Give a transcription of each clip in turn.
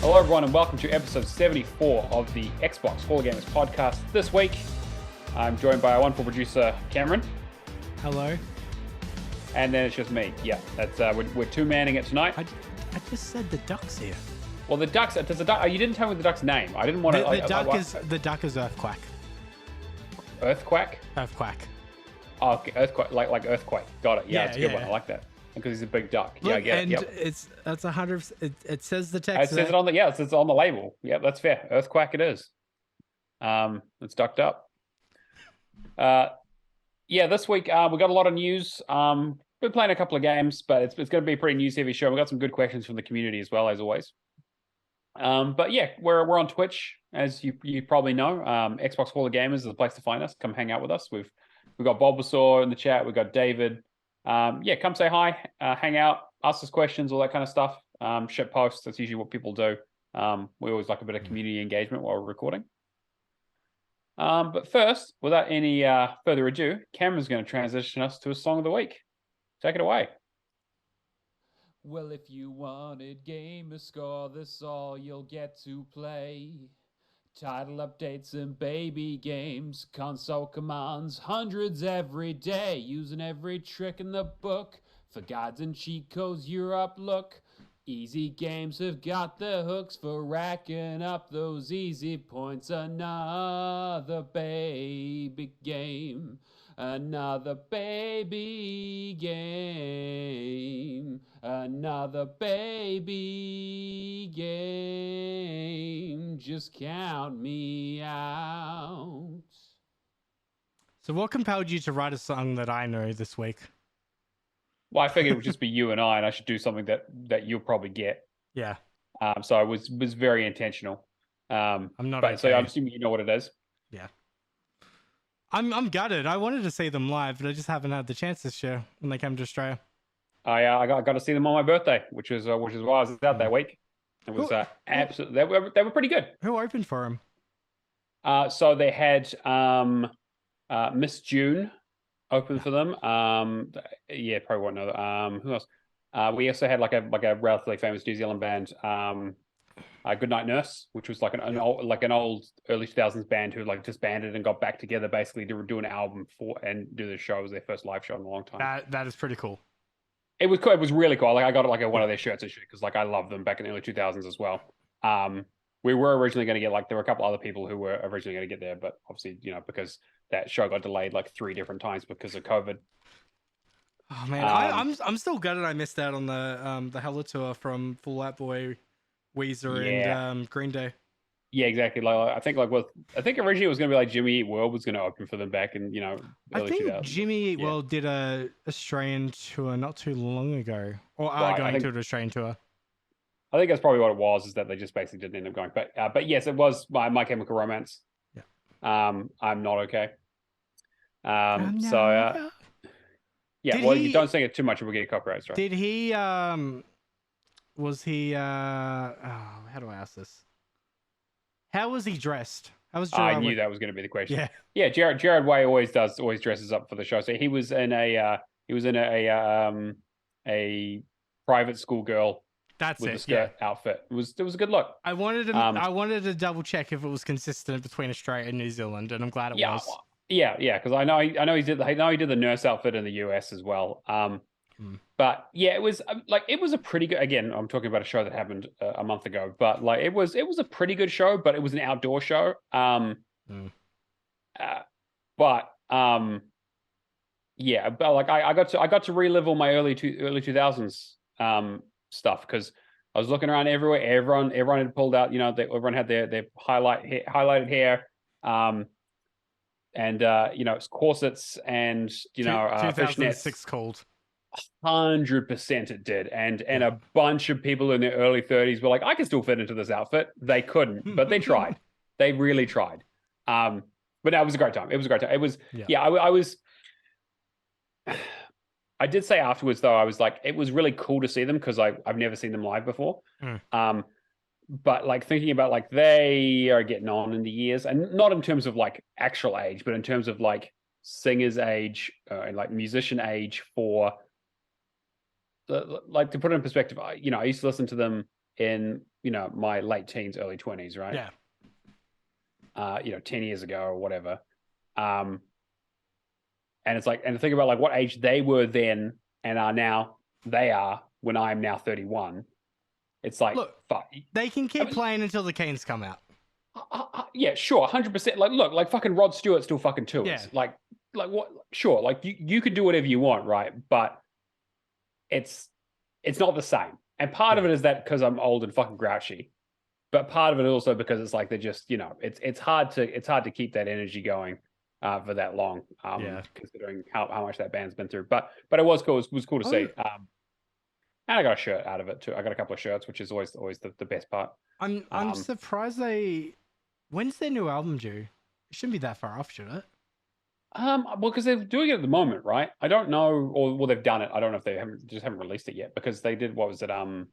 Hello, everyone, and welcome to episode 74 of the Xbox Hall of Gamers podcast. This week, I'm joined by our wonderful producer, Cameron. Hello. And then it's just me. Yeah, that's we're two-manning it tonight. I just said the duck's here. Well, the duck's... There's a duck. You didn't tell me the duck's name. I didn't want to... The duck is Earthquake. Earthquake? Earthquake. Oh, okay, Earthquake, like Earthquake. Got it. Yeah, it's a good one. Yeah. I like that. Because he's a big duck. Look, yeah, I get and it. Yep. That's 100%. It says the It text. says it on the... Yeah, it says on the label. Yeah, that's fair. Earthquake it is. It's ducked up. Yeah, this week we got a lot of news. Been playing a couple of games, but it's going to be a pretty news-heavy show. We got some good questions from the community as well, as always. But yeah, we're on Twitch, as you probably know. Xbox Hall of Gamers is the place to find us. Come hang out with us. We've got Bulbasaur in the chat. We've got David. Yeah, come say hi, hang out, ask us questions, all that kind of stuff. Shit posts. That's usually what people do. We always like a bit of community engagement while we're recording. But first, without any further ado, Cameron's going to transition us to a song of the week. Take it away. Well, if you wanted gamer score, this all you'll get to play. Title updates and baby games, console commands, hundreds every day, using every trick in the book. For guides and cheat codes, you're up, look. Easy games have got the hooks for racking up those easy points. Another baby game. Another baby game. Another baby game. Just count me out. So what compelled you to write a song that I know this week? Well, I figured it would just be you and I should do something that you'll probably get. Yeah. So I was very intentional. I'm not. But okay. so I'm assuming you know what it is. Yeah. I'm gutted. I wanted to see them live, but I just haven't had the chance this year when they came to Australia. I got to see them on my birthday, which is why I was out that week. It was absolutely they were pretty good. Who opened for them? So they had Miss June open for them. Yeah, probably won't know. Who else? We also had like a relatively famous New Zealand band, Goodnight Nurse, which was like an old early 2000s band who like disbanded and got back together basically to do an album and do the show. It was their first live show in a long time. That is pretty cool. It was cool. It was really cool. Like I got one of their shirts and shit because like I love them back in the early 2000s as well. We were originally going to get there were a couple other people who were originally going to get there, but obviously because that show got delayed like 3 different times because of COVID. Oh man, I'm still gutted I missed out on the Hella tour from Fall Out Boy, Weezer, and Green Day. Yeah, exactly. I think originally it was going to be like Jimmy Eat World was going to open for them back in early 2000s. Jimmy Eat World did a Australian tour not too long ago, or are going to an Australian tour. I think that's probably what it was. Is that they just basically didn't end up going. But yes, it was My Chemical Romance. Yeah. I'm not okay. No. Yeah. Well, you don't sing it too much, we'll get copyright, right? Did he? Was he? How do I ask this? How was he dressed? How was Gerard? I knew that was going to be the question. Yeah. Gerard Way always dresses up for the show. So he was in a private school girl. That's with it. The skirt outfit. It was a good look. I wanted to double check if it was consistent between Australia and New Zealand, and I'm glad it was. Yeah, because I know he did the nurse outfit in the US as well. But yeah, it was a pretty good. Again, I'm talking about a show that happened a month ago, but like it was a pretty good show. But it was an outdoor show. Yeah, but like I got to relive all my early 2000s stuff because I was looking around everywhere. Everyone had pulled out. Everyone had their highlighted hair. And it's corsets and 2006 fishnets. cold. 100% it did, and a bunch of people in their early 30s were like, I can still fit into this outfit. They couldn't, but they tried. They really tried. But no, it was a great time. It was I did say afterwards though, I was like, it was really cool to see them because I've never seen them live before. But like thinking about like they are getting on in the years, and not in terms of like actual age, but in terms of like singer's age and like musician age for like to put it in perspective, I used to listen to them in my late teens, early 20s, right? Yeah. 10 years ago or whatever. And it's like, and think about like what age they were then and are now, they are when I'm now 31. It's like, Look, fuck. they can keep playing until the Canes come out. Yeah, sure, 100%. Like, look, like fucking Rod Stewart's still fucking tours. Yeah. Like what? Sure, like you could do whatever you want, right? But it's not the same. And part of it is that because I'm old and fucking grouchy, but part of it also because it's like they're just, it's hard to keep that energy going for that long. Considering how much that band's been through. But it was cool. It was cool to see. And I got a shirt out of it too. I got a couple of shirts, which is always the best part. I'm surprised when's their new album due? It shouldn't be that far off, should it? Well, because they're doing it at the moment, right? I don't know, or well, they've done it. I don't know if they haven't released it yet because they did. What was it? What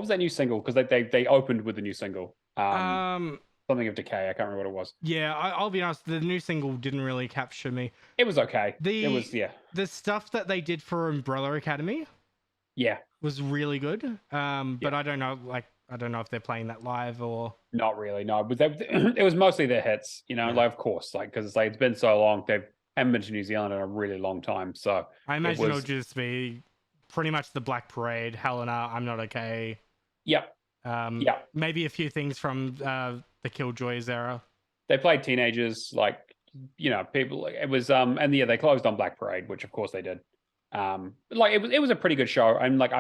was that new single? Because they opened with the new single. Something of Decay. I can't remember what it was. Yeah, I'll be honest. The new single didn't really capture me. It was okay. The stuff that they did for Umbrella Academy. Yeah, was really good. But I don't know. I don't know if they're playing that live or not really. No, but it was mostly their hits. Like of course, like because it's been so long. They haven't been to New Zealand in a really long time. So I imagine it'll just be pretty much the Black Parade, Helena, I'm Not Okay. Yep. Maybe a few things from the Killjoys era. They played Teenagers, like people. It was and they closed on Black Parade, which of course they did. Like it was a pretty good show. And like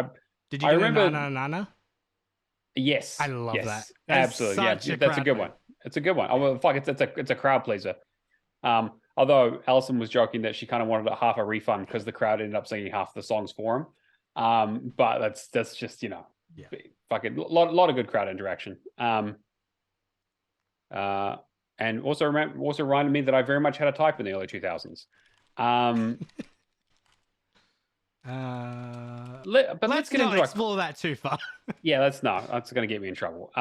did you remember Nana? Yes, I love that. Absolutely, yeah, that's a good one. It's a good one. Oh well, fuck, it's a crowd pleaser. Although Alison was joking that she kind of wanted half a refund because the crowd ended up singing half the songs for him. But that's just fucking lot of good crowd interaction. And also reminded me that I very much had a type in the early 2000s. But let's get into explore that too far. Yeah, that's going to get me in trouble.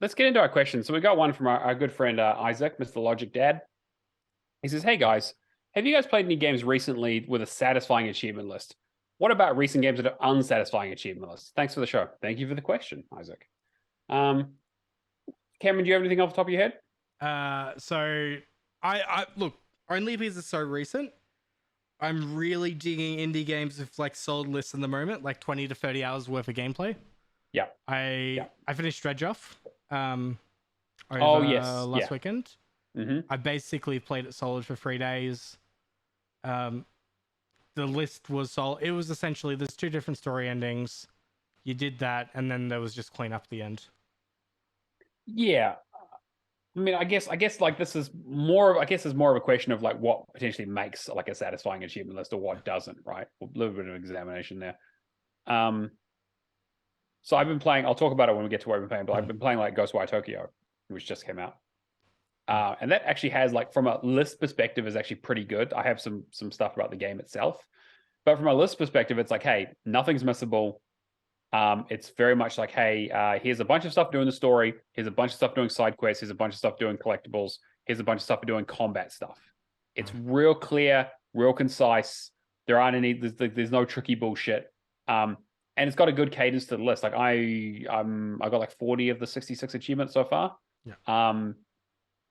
Let's get into our questions. So we got one from our good friend Isaac, Mr. Logic Dad. He says, "Hey guys, have you guys played any games recently with a satisfying achievement list? What about recent games that are unsatisfying achievement lists? Thanks for the show." Thank you for the question, Isaac. Cameron, do you have anything off the top of your head? So I look, only because it's so recent. I'm really digging indie games with like solid lists in the moment, like 20 to 30 hours worth of gameplay. Yeah. I finished Dredge off last weekend. Mm-hmm. I basically played it solid for 3 days. The list was solid. It was essentially there's 2 different story endings. You did that, and then there was just clean up at the end. Yeah. I mean, I guess like this is more. I guess it's more of a question of like what potentially makes like a satisfying achievement list or what doesn't, right? A little bit of examination there. So I've been playing. I'll talk about it when we get to what I've been playing. But I've been playing like Ghostwire Tokyo, which just came out, and that actually has like from a list perspective is actually pretty good. I have some stuff about the game itself, but from a list perspective, it's like, hey, nothing's missable. It's very much like, hey, here's a bunch of stuff doing the story. Here's a bunch of stuff doing side quests. Here's a bunch of stuff doing collectibles. Here's a bunch of stuff doing combat stuff. It's real clear, real concise. There aren't any. There's no tricky bullshit. And it's got a good cadence to the list. Like I got like 40 of the 66 achievements so far. Yeah.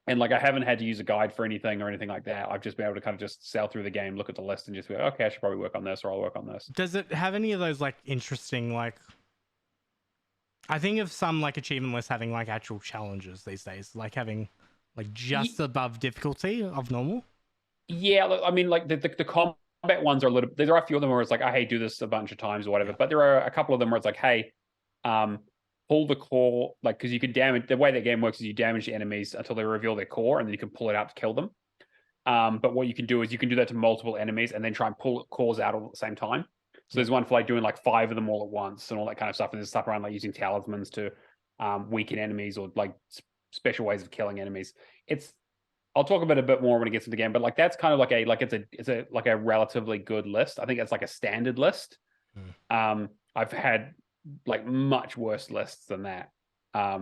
And like I haven't had to use a guide for anything or anything like that. I've just been able to kind of just sail through the game, look at the list, and just be like, okay, I should probably work on this, or I'll work on this. Does it have any of those like interesting like? I think of some like achievement lists having like actual challenges these days, like having like just above difficulty of normal. Yeah, look, I mean, like the combat ones are a little. There are a few of them where it's like, hey, do this a bunch of times or whatever. But there are a couple of them where it's like, hey, pull the core, like, because you could damage. The way that game works is you damage the enemies until they reveal their core, and then you can pull it out to kill them. But what you can do is you can do that to multiple enemies and then try and pull cores out all at the same time. So there's one for like doing like 5 of them all at once and all that kind of stuff. And there's stuff around like using talismans to weaken enemies or like special ways of killing enemies. I'll talk about it a bit more when it gets into the game, but like that's kind of like it's a relatively good list. I think it's like a standard list. I've had like much worse lists than that. I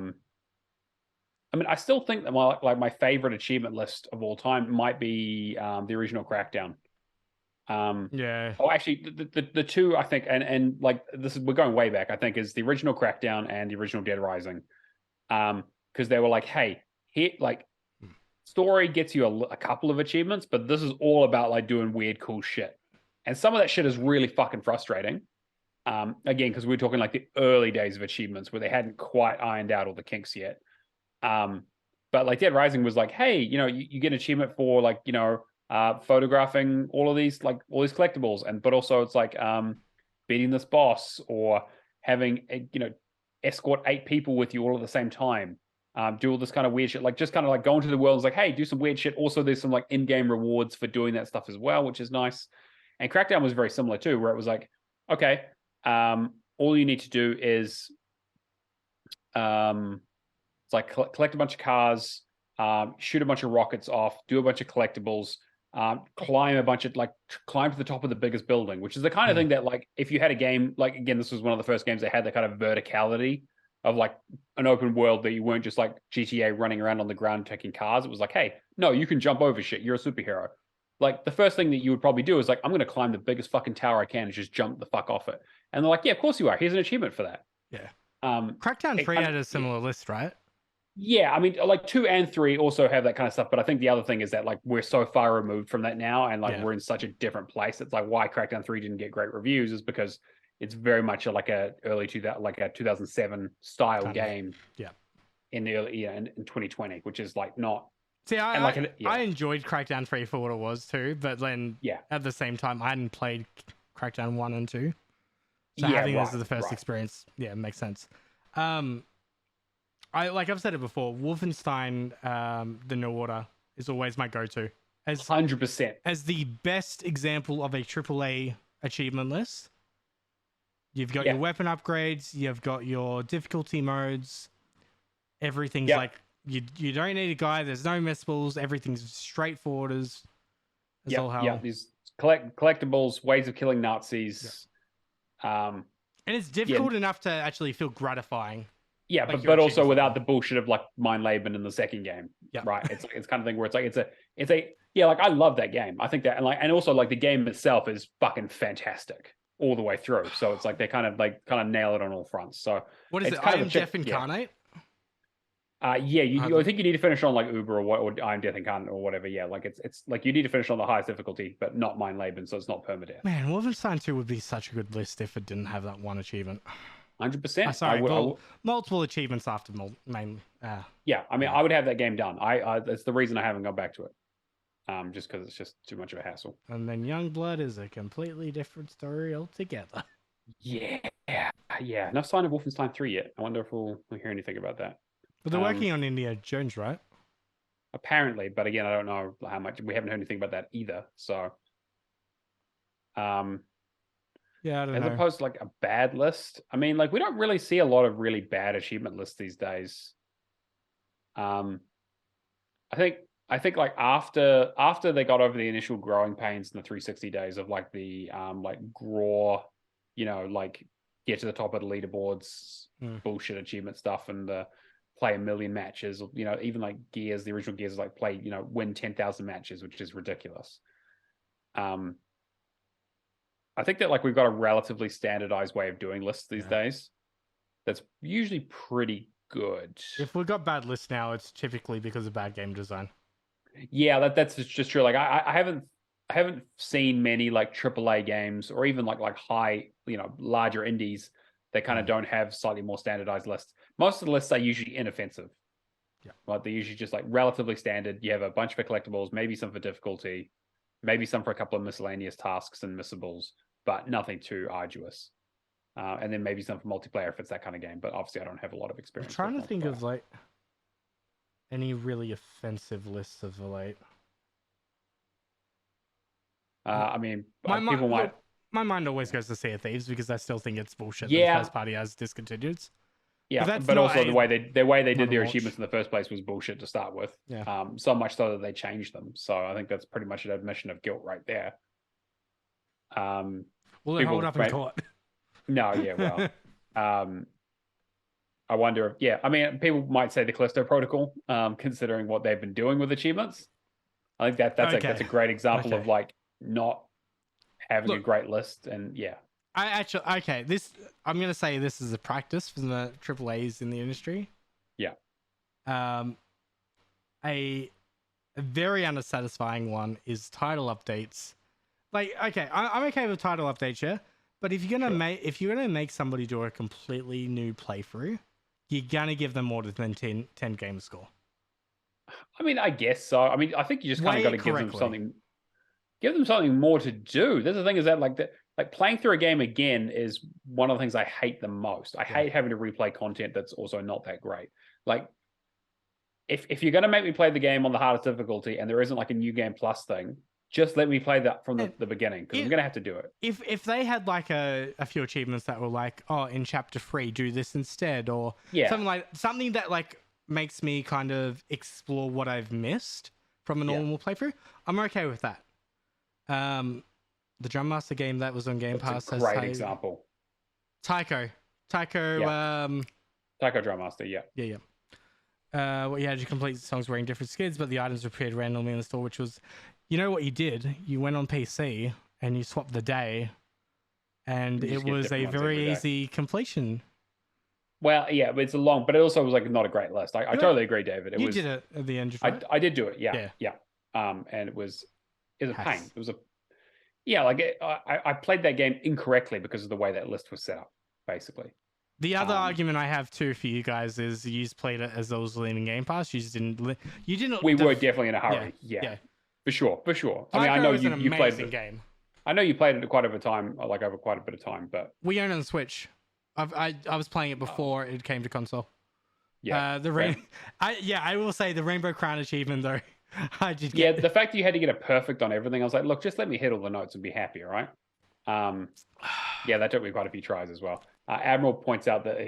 mean, I still think that my favorite achievement list of all time might be the original Crackdown. Yeah. Oh, actually, the two I think, and like this is we're going way back. I think is the original Crackdown and the original Dead Rising, because they were like, hey, here like story gets you a couple of achievements, but this is all about like doing weird, cool shit, and some of that shit is really fucking frustrating. Again, because we're talking like the early days of achievements where they hadn't quite ironed out all the kinks yet. But like Dead Rising was like, hey, you get an achievement for like, photographing all these collectibles, and but also it's like beating this boss or having escort 8 people with you all at the same time. Do all this kind of weird shit, like just kind of like go into the world and it's like, hey, do some weird shit. Also, there's some like in-game rewards for doing that stuff as well, which is nice. And Crackdown was very similar too, where it was like, okay, all you need to do is it's like collect a bunch of cars, shoot a bunch of rockets off, do a bunch of collectibles, climb to the top of the biggest building, which is the kind of thing that like if you had a game like, again, this was one of the first games that had the kind of verticality of like an open world that you weren't just like GTA running around on the ground taking cars. It was like, hey, no, you can jump over shit. You're a superhero. Like the first thing that you would probably do is like, I'm going to climb the biggest fucking tower I can and just jump the fuck off it. And they're like, yeah, of course you are. Here's an achievement for that. Yeah. Crackdown 3 had a similar list, right? Yeah, I mean, like 2 and 3 also have that kind of stuff, but I think the other thing is that like we're so far removed from that now, and like we're in such a different place. It's like why Crackdown 3 didn't get great reviews is because it's very much like a early 2007 style game. Yeah. In the early in 2020, which is like not. See, I enjoyed Crackdown 3 for what it was too, but then at the same time, I hadn't played Crackdown 1 and 2. So having this as the first experience, makes sense. I've said it before, Wolfenstein, The New Order is always my go-to. 100%. As the best example of a AAA achievement list. You've got your weapon upgrades, you've got your difficulty modes, everything's like, you don't need a guide, there's no missables, everything's straightforward as all hell. Yeah, these collectibles, ways of killing Nazis. And it's difficult enough to actually feel gratifying. Yeah, like but also without the bullshit of like Mind Laben in the second game. Yeah. Right. It's kind of thing where it's like it's a like I love that game. I think that and also like the game itself is fucking fantastic all the way through. So it's like they kind of nail it on all fronts. So what is it? I Am Death Incarnate? I think you need to finish on like Uber or I Am Death Incarnate or whatever. Yeah, like it's like you need to finish on the highest difficulty, but not Mind Laben, so it's not permadeath. Man, Wolfenstein 2 would be such a good list if it didn't have that one achievement. 100%. Sorry, multiple achievements after main. Yeah, I mean, I would have that game done. That's the reason I haven't gone back to it. Just because it's just too much of a hassle. And then Youngblood is a completely different story altogether. Yeah. No sign of Wolfenstein 3 yet. I wonder if we'll hear anything about that. But they're working on Indiana Jones, right? Apparently, but again, I don't know how much. We haven't heard anything about that either. So, yeah, I don't know. As opposed to like a bad list. I mean, like we don't really see a lot of really bad achievement lists these days. I think like after they got over the initial growing pains in the 360 days of like the like GRAW, like get to the top of the leaderboards, bullshit achievement stuff, and the play 1 million matches, even like Gears, the original Gears, like play, win 10,000 matches, which is ridiculous. I think that like we've got a relatively standardized way of doing lists these days. That's usually pretty good. If we've got bad lists now, it's typically because of bad game design. Yeah, that's just true. Like I haven't seen many like AAA games or even like high, larger indies that kind of don't have slightly more standardized lists. Most of the lists are usually inoffensive. Yeah. Like they're usually just like relatively standard. You have a bunch for collectibles, maybe some for difficulty, maybe some for a couple of miscellaneous tasks and missables, but nothing too arduous. And then maybe some for multiplayer if it's that kind of game. But obviously I don't have a lot of experience. I'm trying to think of like any really offensive lists of the late. I mean, people might... My mind always goes to Sea of Thieves because I still think it's bullshit that the first party has discontinued. Yeah, but also the way they did their achievements in the first place was bullshit to start with. Yeah. So much so that they changed them. So I think that's pretty much an admission of guilt right there. Will it hold up in court? No, yeah, well, I wonder if, I mean, people might say the Callisto Protocol, considering what they've been doing with achievements. I think that's a great example of like not having a great list, and yeah. I'm gonna say this is a practice for the AAAs in the industry. Yeah. A very unsatisfying one is title updates. Like, okay, I'm okay with title updates, yeah. But if you're gonna make somebody do a completely new playthrough, you're gonna give them more than 10 game score. I mean, I guess so. I mean, I think you just kind of got to give them something. Give them something more to do. That's the thing, is that like playing through a game again is one of the things I hate the most. I hate having to replay content that's also not that great. Like, if you're going to make me play the game on the hardest difficulty and there isn't like a new game plus thing, just let me play that from the beginning, because I'm going to have to do it. If they had like a few achievements that were like, oh, in chapter 3, do this instead, or something that like makes me kind of explore what I've missed from a normal playthrough, I'm okay with that. The Drum Master game that was on Game Pass. That's a great example. Taiko Drum Master, yeah. Well, you had to complete songs wearing different skins, but the items appeared randomly in the store, which was, you know what you did? You went on PC and you swapped the day, and it was a very easy completion. Well, yeah, but it's a long, but it also was like not a great list. I totally agree, David. You did it at the end, right? I did do it, yeah. And it was a pain. It was I played that game incorrectly because of the way that list was set up, basically. The other argument I have too for you guys is you just played it as those leading Game Pass. You just didn't. We were definitely in a hurry. Yeah. For sure. I mean, I know you played the game. I know you played it quite over time, like over quite a bit of time, but we own it on Switch. I was playing it before it came to console. Yeah. I will say the Rainbow Crown achievement though. The fact that you had to get it perfect on everything, I was like, look, just let me hit all the notes and be happy, all right? That took me quite a few tries as well. Admiral points out that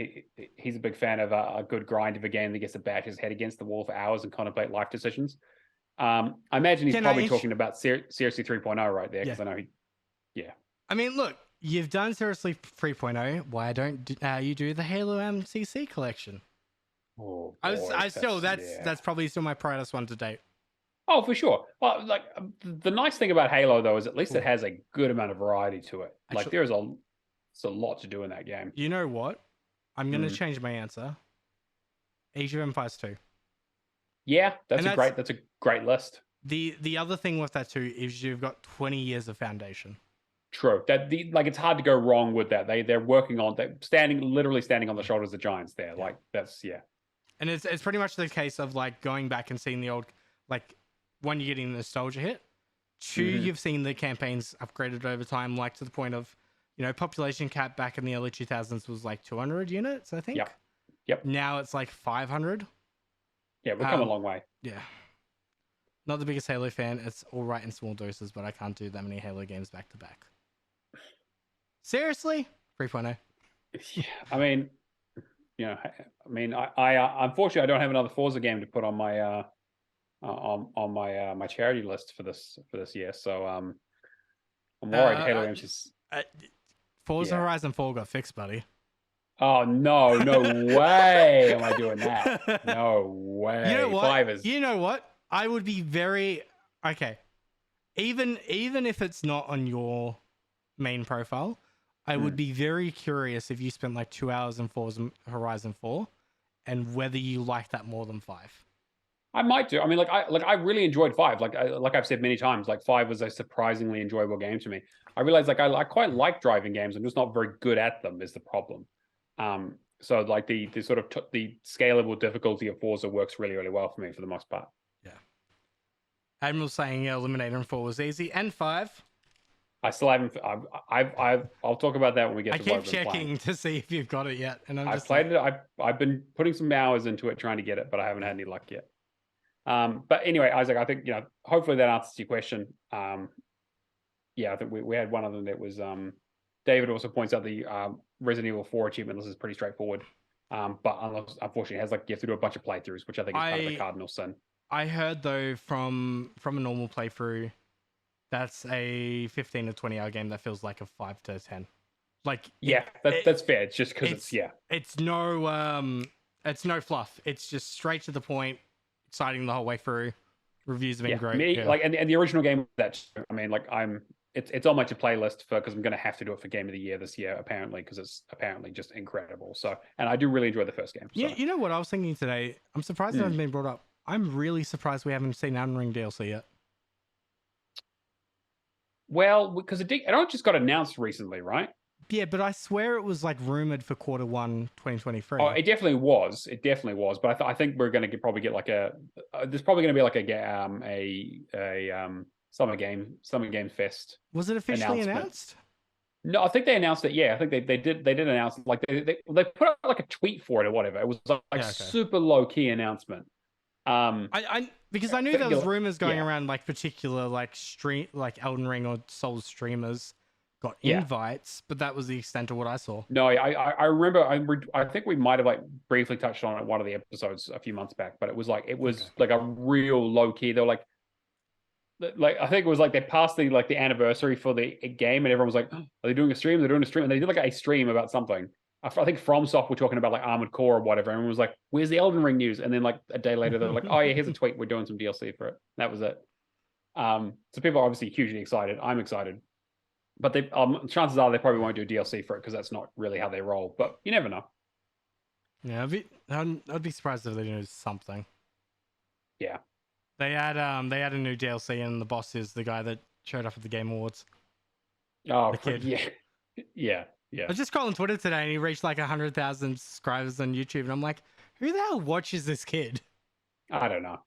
he's a big fan of a good grind of a game that gets to bash his head against the wall for hours and contemplate life decisions. I imagine he's probably talking about Seriously 3.0 right there, because I know I mean, look, you've done Seriously 3.0. Why don't you do the Halo MCC collection? Oh, boy, that's probably still my proudest one to date. Oh, for sure. Well, like the nice thing about Halo though is at least it has a good amount of variety to it. Like there's a lot to do in that game. You know what? I'm going to change my answer. Age of Empires 2. Yeah, that's a great list. The other thing with that too is you've got 20 years of foundation. True. It's hard to go wrong with that. They're working on literally standing on the shoulders of giants there. Like that's And it's pretty much the case of like going back and seeing the old, like, one, you're getting the nostalgia hit. Two, you've seen the campaigns upgraded over time, like to the point of, population cap back in the early 2000s was like 200 units, I think. Yep. Now it's like 500. Yeah, we've come a long way. Yeah. Not the biggest Halo fan. It's all right in small doses, but I can't do that many Halo games back to back. Seriously? 3.0. Yeah, I mean, I unfortunately I don't have another Forza game to put on my my charity list for this year, so I'm worried. Halo games is Forza Horizon 4 got fixed, buddy. Oh no way am I doing that. No way. You know what? You know what? I would be very okay. Even if it's not on your main profile, I would be very curious if you spent like 2 hours in Forza Horizon 4 and whether you like that more than 5. I might do. I mean, I really enjoyed 5. Like I've said many times, like 5 was a surprisingly enjoyable game to me. I realized I quite like driving games. I'm just not very good at them is the problem. So like the sort of the scalable difficulty of Forza works really, really well for me for the most part. Yeah. Admiral saying Eliminator and 4 was easy, and 5. I still haven't. I'll talk about that when we get. I keep checking to see if you've got it yet, and I've played it. I've been putting some hours into it trying to get it, but I haven't had any luck yet. But anyway, Isaac, I think hopefully that answers your question. I think we had one of them that was David also points out the Resident Evil 4 achievement list is pretty straightforward. But unfortunately, it has you have to do a bunch of playthroughs, which I think is kind of the cardinal sin. I heard though from a normal playthrough, that's a 15 to 20 hour game that feels like a 5 to 10. That's fair. It's just because it's no fluff. It's just straight to the point, exciting the whole way through. Reviews have been great. And the original game that I mean, it's on my to play list because I'm going to have to do it for Game of the Year this year, apparently, because it's apparently just incredible. So, and I do really enjoy the first game. So. Yeah, you know what I was thinking today? I'm surprised it hasn't been brought up. I'm really surprised we haven't seen Elden Ring DLC yet. Well, because it only just got announced recently, right? Yeah, but I swear it was like rumored for Q1 2023. Oh, it definitely was. It definitely was. But I think we're going to probably get like there's probably going to be like a Summer Game Fest. Was it officially announced? No, I think they announced it. Yeah, I think they did announce it. Like they put out like a tweet for it or whatever. It was like super low key announcement. Because I knew there was rumors going around like particular like Elden Ring or Souls streamers got invites, but that was the extent of what I saw. No, I remember. I think we might have like briefly touched on it in one of the episodes a few months back, but it was like like a real low key. They were like I think it was like they passed the anniversary for the game, and everyone was like, oh, "Are they doing a stream? They're doing a stream," and they did like a stream about something. I think FromSoft were talking about like Armored Core or whatever, and everyone was like, "Where's the Elden Ring news?" And then like a day later, they're like, "Oh yeah, here's a tweet. We're doing some DLC for it." That was it. So people are obviously hugely excited. I'm excited, but they chances are they probably won't do DLC for it because that's not really how they roll. But you never know. Yeah, I'd be surprised if they do something. Yeah. They had a new DLC, and the boss is the guy that showed up at the Game Awards. Oh, the kid. Yeah. I was just scrolling Twitter today, and he reached like 100,000 subscribers on YouTube, and I'm like, who the hell watches this kid? I don't know.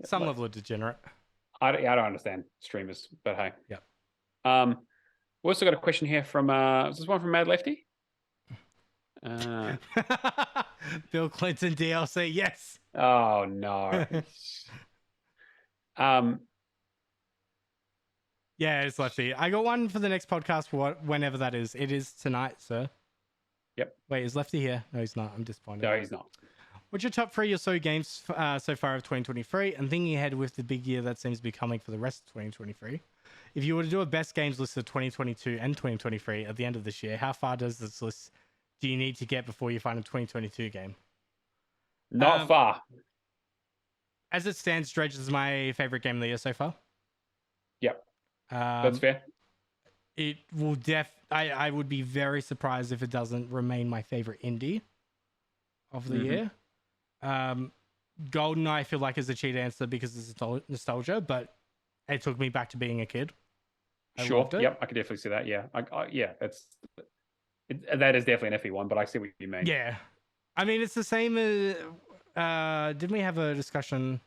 Some level of degenerate. I don't understand streamers, but hey. Yeah. We also got a question here from is this one from Mad Lefty? Bill Clinton DLC, yes. Oh no. Yeah, it's Lefty. I got one for the next podcast for whenever that is. It is tonight, sir. Yep. Wait, is Lefty here? No, he's not. I'm disappointed. No, he's not. What's your top 3 or so games so far of 2023? And thinking ahead with the big year that seems to be coming for the rest of 2023. If you were to do a best games list of 2022 and 2023 at the end of this year, how far does this list do you need to get before you find a 2022 game? Not far. As it stands, Dredge is my favorite game of the year so far. Yep. That's fair. It will I would be very surprised if it doesn't remain my favorite indie of the year. GoldenEye, I feel like, is a cheat answer because it's nostalgia, but it took me back to being a kid. Sure. Yep, I could definitely see that. Yeah. That is definitely an iffy one, but I see what you mean. Yeah. I mean, it's the same as... didn't we have a discussion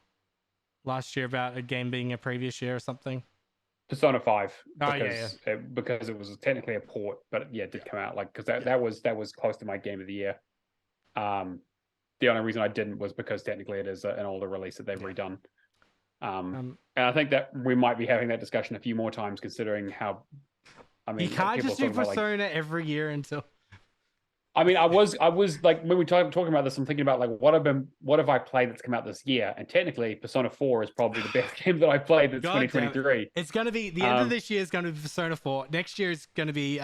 last year about a game being a previous year or something? Persona 5. Because, because it was technically a port, but yeah, it did come out because that was close to my game of the year. The only reason I didn't was because technically it is an older release that they've redone. And I think that we might be having that discussion a few more times, considering how. I mean, you can't just do Persona every year until. I mean, I was like when we talking about this, I'm thinking about like what have I played that's come out this year, and technically Persona 4 is probably the best game that I played that's 2023. It's going to be the end of this year is going to be Persona 4. Next year is going to be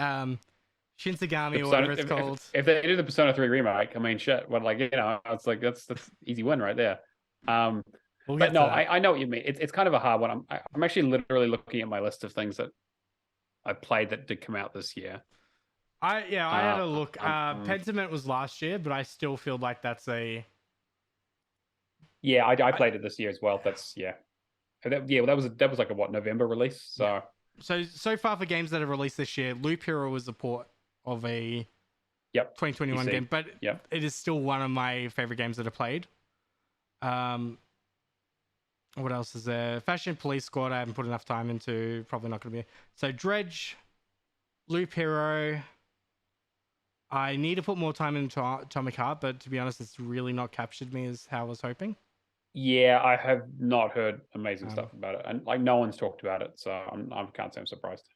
Shinigami or whatever it's called. If they do the Persona 3 remake, I mean, shit. What it's like that's easy win right there. But no, I know what you mean. It's kind of a hard one. I'm actually literally looking at my list of things that I played that did come out this year. I had a look. Pentiment was last year, but I still feel like that's a. Yeah, I played it this year as well. That's that was like a November release. So so far for games that have released this year, Loop Hero was a port of a 2021 game, but it is still one of my favorite games that I played. What else is there? Fashion Police Squad, I haven't put enough time into. Probably not going to be. So Dredge, Loop Hero. I need to put more time into Atomic Heart, but to be honest, it's really not captured me as how I was hoping. Yeah, I have not heard amazing stuff about it, and like no one's talked about it, so I can't say I'm surprised.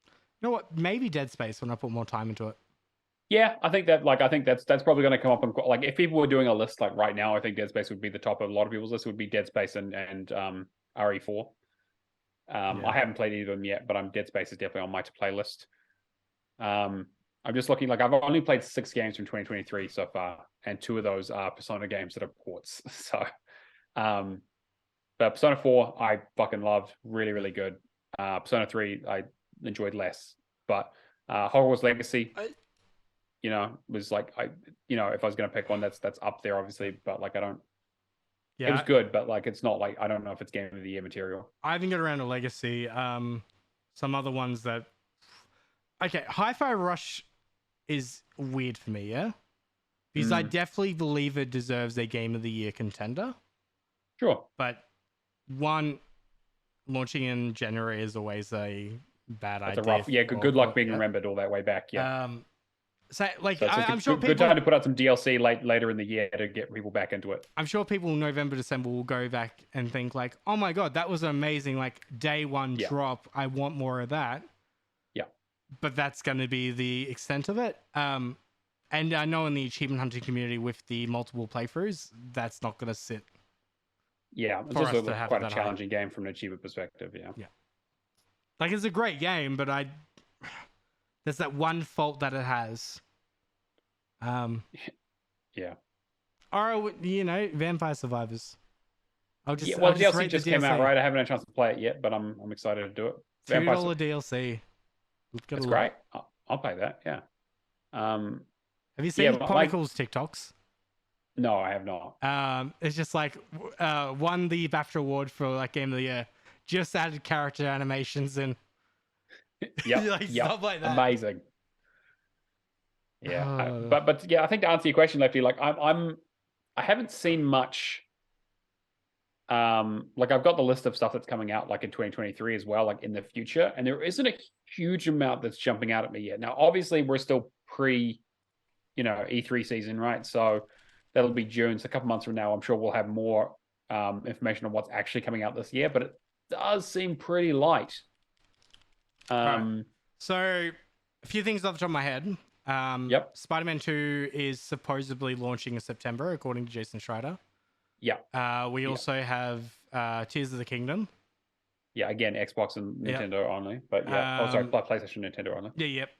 You know what? Maybe Dead Space when I put more time into it. Yeah, I think that's probably going to come up and like if people were doing a list like right now, I think Dead Space would be the top of a lot of people's list. Would be Dead Space and RE4. I haven't played either of them yet, but Dead Space is definitely on my to play list. I'm just looking like I've only played 6 games from 2023 so far, and 2 of those are Persona games that are ports. So, but Persona 4 I fucking loved, really really good. Persona 3 I enjoyed less, but Hogwarts Legacy, was like if I was gonna pick one, that's up there obviously, but like I don't. Yeah, it was good, but like it's not like I don't know if it's game of the year material. I haven't got around to Legacy. Some other ones that. Okay, Hi-Fi Rush is weird for me, yeah, because I definitely believe it deserves a game of the year contender. Sure, but one launching in January is always a bad idea. It's a rough. Yeah, good luck being remembered all that way back. Yeah. So I'm sure people. Good time to put out some DLC later in the year to get people back into it. I'm sure people in November, December will go back and think like, "Oh my god, that was amazing! Like day one drop. I want more of that." Yeah. But that's going to be the extent of it. And I know in the achievement hunting community with the multiple playthroughs, that's not going to sit. Yeah, it's also quite a challenging game from an achievement perspective. Yeah. Like it's a great game, but there's that one fault that it has. Yeah. Or Vampire Survivors. DLC just came out, right? I haven't had a chance to play it yet, but I'm excited to do it. $2 DLC. That's great. I'll play that. Yeah. Have you seen Chronicles TikToks? No, I have not. It's just like won the BAFTA award for like game of the year. Just added character animations and stuff like that. Amazing. Yeah, but yeah, I think to answer your question, Lefty, like I haven't seen much. Like I've got the list of stuff that's coming out like in 2023 as well, like in the future, and there isn't a huge amount that's jumping out at me yet. Now, obviously, we're still pre, E3 season, right? So that'll be June. So a couple months from now, I'm sure we'll have more information on what's actually coming out this year. But it does seem pretty light. Right. So a few things off the top of my head. Spider-Man 2 is supposedly launching in September, according to Jason Schreier. Yeah. We also have Tears of the Kingdom. Yeah, again, Xbox and Nintendo only. But yeah, PlayStation, Nintendo only. Yeah, yep.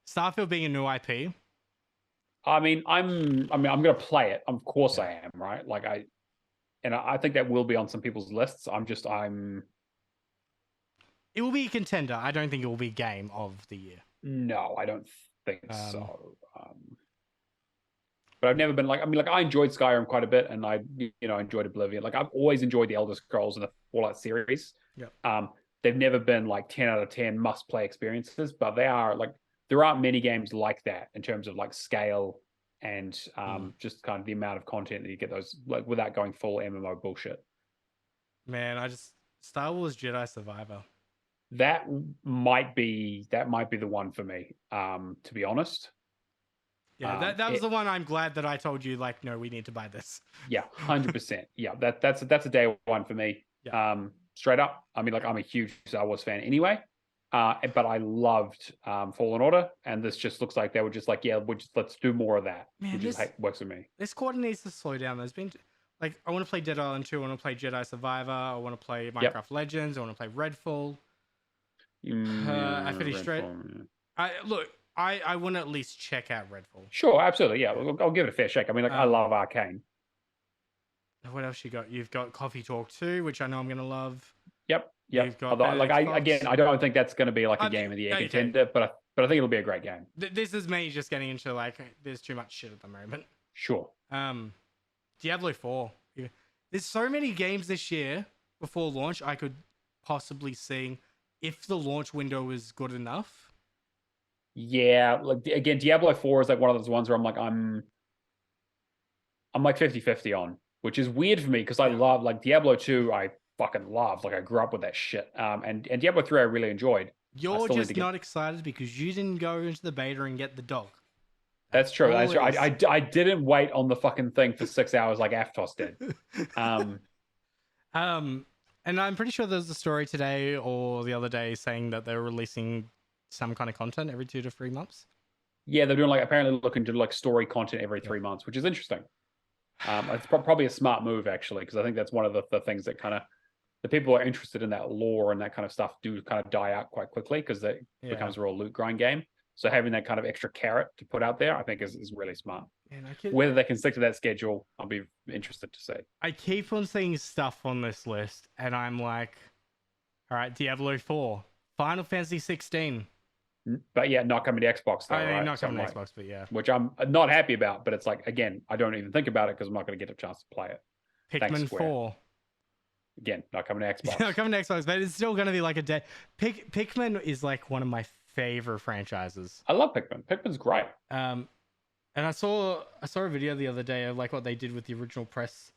Starfield being a new IP. I mean, I'm gonna play it. Of course I am, right? Like I think that will be on some people's lists. It will be a contender. I don't think it will be game of the year. No, I don't think so. But I've never been I enjoyed Skyrim quite a bit, and I enjoyed Oblivion. Like I've always enjoyed the Elder Scrolls and the Fallout series. Yeah. They've never been like 10 out of 10 must play experiences, but they are like there aren't many games like that in terms of like scale and just kind of the amount of content that you get those like without going full MMO bullshit. Man, Star Wars Jedi Survivor. That might be the one for me, to be honest. Yeah, that was the one I'm glad that I told you, like, no, we need to buy this. Yeah, 100%. Yeah, that's a day one for me. Yeah. Straight up. I mean, like, I'm a huge Star Wars fan anyway, but I loved Fallen Order, and this just looks like they were just like, let's do more of that. Man, which works for me. This quarter needs to slow down. There's been, like, I want to play Dead Island 2, I want to play Jedi Survivor, I want to play Minecraft Legends, I want to play Redfall. I finished straight. I want to at least check out Redfall. Sure, absolutely. Yeah, I'll give it a fair shake. I mean, like, I love Arcane. What else you got? You've got Coffee Talk 2, which I know I'm going to love. Yep. Although, I don't think that's going to be like a game of the year contender, but I think it'll be a great game. This is me just getting into like, there's too much shit at the moment. Sure. Diablo 4. Yeah. There's so many games this year before launch I could possibly see if the launch window is good enough. Yeah, like again, Diablo 4 is like one of those ones where I'm like 50-50 on, which is weird for me because I love like Diablo 2, I fucking loved. Like I grew up with that shit. And Diablo 3 I really enjoyed. You're just not excited because you didn't go into the beta and get the dog. That's true. That's true. I didn't wait on the fucking thing for 6 hours like Aftos did. And I'm pretty sure there's a story today or the other day saying that they're releasing some kind of content every 2 to 3 months. Yeah, they're doing like apparently looking to do like story content every 3 months, which is interesting. It's probably a smart move actually, because I think that's one of the things that kind of the people who are interested in that lore and that kind of stuff do kind of die out quite quickly because it becomes a real loot grind game. So having that kind of extra carrot to put out there, I think is really smart. And whether they can stick to that schedule, I'll be interested to see. I keep on seeing stuff on this list, and I'm like, all right, Diablo 4, Final Fantasy 16. But yeah, not coming to Xbox though. I mean, right? not coming to Xbox, but yeah. Which I'm not happy about, but it's like, again, I don't even think about it because I'm not going to get a chance to play it. Pikmin 4. Again, not coming to Xbox. Not coming to Xbox, but it's still going to be like a day. Pikmin is like one of my favorite franchises. I love Pikmin. Pikmin's great. And I saw a video the other day of like what they did with the original press,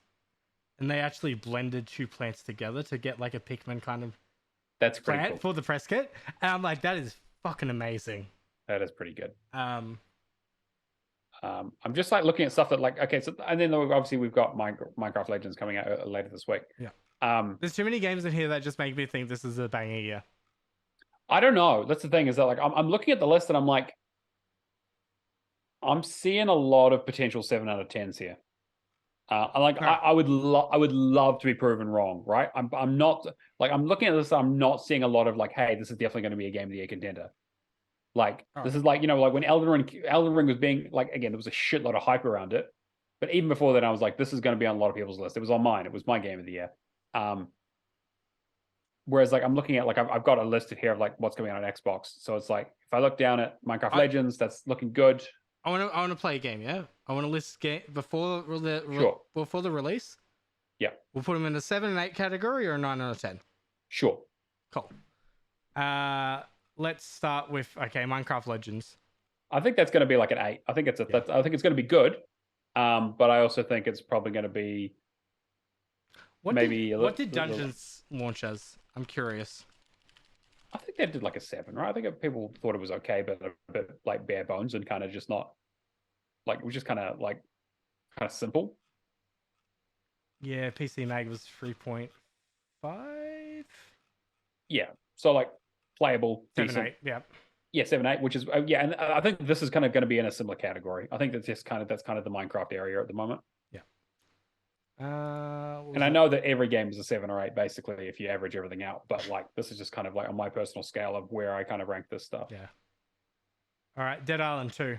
and they actually blended 2 plants together to get like a Pikmin kind of plant cool. for the press kit. And I'm like, that is fucking amazing. That is pretty good. I'm just like looking at stuff that like, okay, so and then obviously we've got Minecraft Legends coming out later this week. Yeah. There's too many games in here that just make me think this is a banger year. I don't know. That's the thing, is that like I'm looking at the list and I'm like, I'm seeing a lot of potential 7 out of 10s here. I would love to be proven wrong, right? I'm not like, I'm looking at this, I'm not seeing a lot of like, hey, this is definitely going to be a Game of the Year contender. Like this is like, like when Elden Ring was being like, again, there was a shitload of hype around it, but even before that, I was like, this is going to be on a lot of people's list. It was on mine. It was my Game of the Year. Whereas like I'm looking at like I've got a listed here of like what's coming out on Xbox. So it's like if I look down at Minecraft Legends, that's looking good. I want to play a game, yeah. I want to list game before the release. Yeah, we'll put them in a 7 and 8 category or a 9 out of 10. Sure. Cool. Let's start with Minecraft Legends. I think that's going to be like an 8. I think it's I think it's going to be good. But I also think it's probably going to be what did Dungeons launch as? I'm curious. I think they did like a 7, right? I think people thought it was okay, but a bit like bare bones and kind of just not like, it was just kind of simple. Yeah, PC Mag was 3.5. Yeah, so like playable, 7, decent. 8, yeah. Yeah, 7, 8, which is and I think this is kind of going to be in a similar category. I think that's kind of the Minecraft area at the moment. Yeah. And I know that every game is a 7 or 8 basically if you average everything out, but like this is just kind of like on my personal scale of where I kind of rank this stuff. Yeah. All right, Dead Island 2.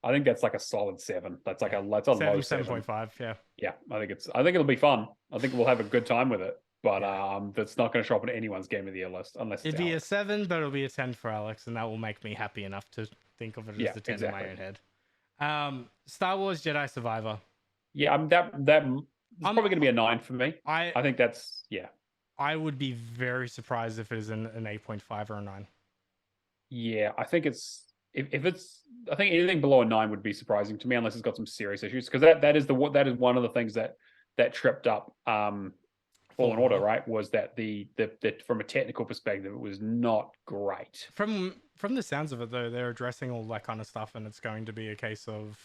I think that's like a solid 7. That's like a low 7.5. Yeah. Yeah, I think it'll be fun. I think we'll have a good time with it. But that's not going to show up on anyone's Game of the Year list unless it'd be a 7, but it'll be a 10 for Alex, and that will make me happy enough to think of it as a 10 in my own head. Star Wars Jedi Survivor. Yeah, that's probably going to be a 9 for me. I think that's I would be very surprised if it is an 8.5 or a 9. Yeah, I think it's if it's, I think anything below a 9 would be surprising to me unless it's got some serious issues, because that is one of the things that tripped up Fallen Order, right? Was that the from a technical perspective, it was not great. From the sounds of it, though, they're addressing all that kind of stuff, and it's going to be a case of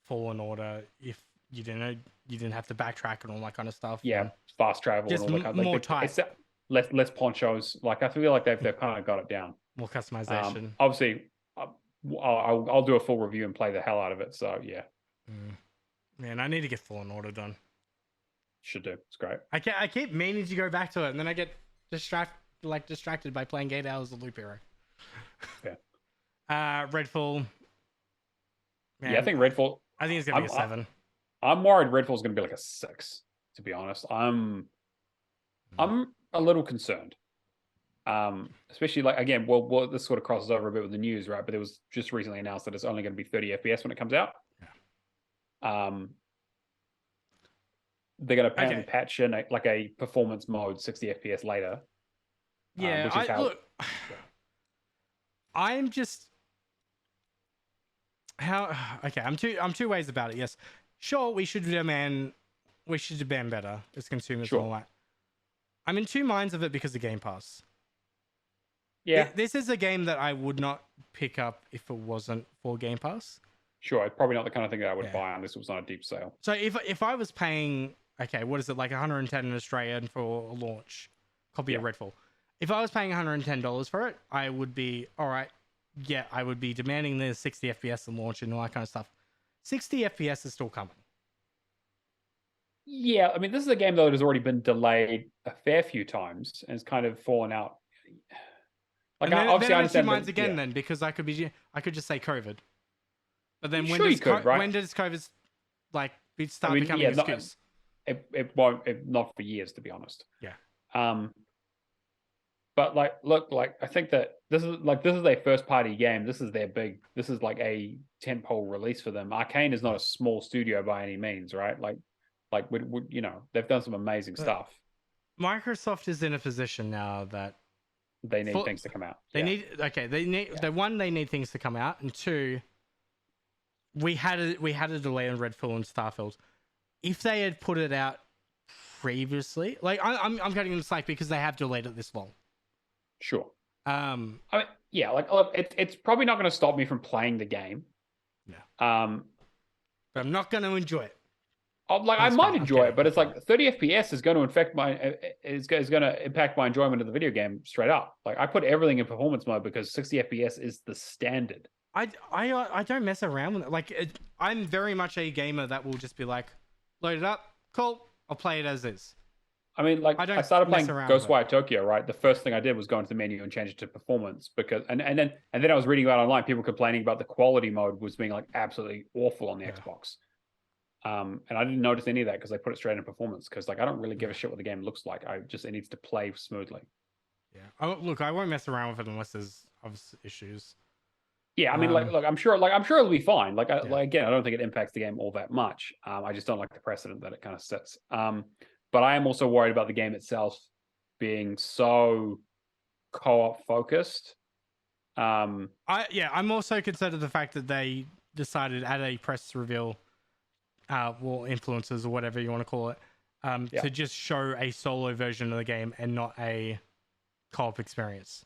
Fallen Order. If you didn't have to backtrack and all that kind of stuff. Yeah, fast travel and all that kind of more tight. Less ponchos. Like I feel like they've kind of got it down. More customization. Obviously, I'll do a full review and play the hell out of it. So yeah. Man, I need to get Fallen Order done. Should do. It's great. I keep meaning to go back to it, and then I get distracted by playing 8 hours of Loop Hero. Yeah. Redfall. Man, yeah, I think Redfall. I think it's gonna be a 7. I'm worried Redfall's gonna be like a 6. To be honest, I'm a little concerned. Especially like again, well, this sort of crosses over a bit with the news, right? But it was just recently announced that it's only going to be 30 FPS when it comes out. Yeah. They're going to apparently patch in like a performance mode 60 FPS later. Yeah, which is look. I'm just I'm two ways about it. Yes, sure, we should demand better as consumers and all that. I'm in two minds of it because of Game Pass. Yeah, this is a game that I would not pick up if it wasn't for Game Pass. Sure, it's probably not the kind of thing that I would buy unless it was on a deep sale. So if I was paying, what is it, like 110 in Australia for a launch copy of Redfall? If I was paying $110 for it, I would be all right. Yeah, I would be demanding the 60 FPS and launch and all that kind of stuff. 60 FPS is still coming. Yeah, I mean, this is a game though that has already been delayed a fair few times and it's kind of fallen out. Like, and then, obviously, I then two understand. minds again, then, because I could just say COVID. But then Sure you could, right? when does COVID like start becoming an excuse? It won't. Not for years, to be honest. Yeah. But like, look, like I think that this is their first party game. This is their big. This is like a tentpole release for them. Arcane is not a small studio by any means, right? Like you know, they've done some amazing stuff. Microsoft is in a position now that they need things to come out. They need they need things to come out, and two, we had a delay on Redfall and Starfield. If they had put it out previously, like I'm cutting them slack because they have delayed it this long. Sure. I mean, yeah, like it's probably not going to stop me from playing the game. Yeah. But I'm not going to enjoy it. I might enjoy it, but it's like 30 FPS is going to impact my enjoyment of the video game straight up. Like I put everything in performance mode because 60 FPS is the standard. I don't mess around with it. Like I'm very much a gamer that will just be like, load it up, cool, I'll play it as is. I mean, like I started playing Ghostwire Tokyo, right? The first thing I did was go into the menu and change it to performance because, and then I was reading about online people complaining about the quality mode was being like absolutely awful on the Xbox. And I didn't notice any of that because I put it straight in performance because like I don't really give a shit what the game looks like. It needs to play smoothly. Yeah. Look, I won't mess around with it unless there's obvious issues. Yeah, I mean, I'm sure it'll be fine. Again, I don't think it impacts the game all that much. I just don't like the precedent that it kind of sets. But I am also worried about the game itself being so co-op focused. I'm also concerned of the fact that they decided at a press reveal, influencers or whatever you want to call it, to just show a solo version of the game and not a co-op experience.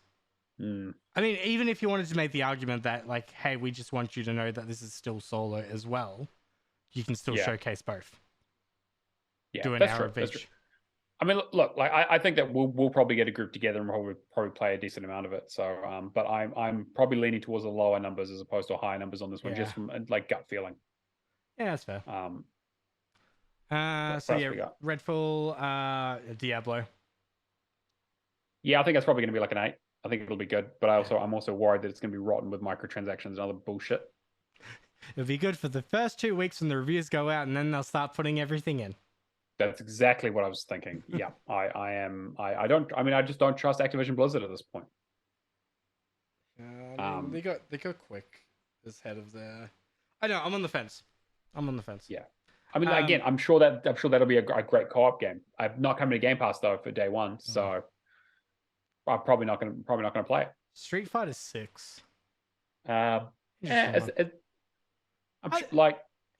I mean, even if you wanted to make the argument that, like, hey, we just want you to know that this is still solo as well, you can still showcase both. Yeah, do an that's hour true. of That's each. true. I mean, look, like I think that we'll probably get a group together and probably play a decent amount of it. So, but I'm probably leaning towards the lower numbers as opposed to higher numbers on this one, just from like gut feeling. Yeah, that's fair. Redfall, Diablo. Yeah, I think that's probably going to be like an 8. I think it'll be good, but I'm also worried that it's going to be rotten with microtransactions and other bullshit. It'll be good for the first 2 weeks when the reviews go out, and then they'll start putting everything in. That's exactly what I was thinking. Yeah, I just don't trust Activision Blizzard at this point. They got Quick as head of their. I know. I'm on the fence. Yeah, I mean, again, I'm sure that'll be a great co-op game. I'm not coming to Game Pass though for day one, so I'm probably not gonna play it. Street Fighter 6.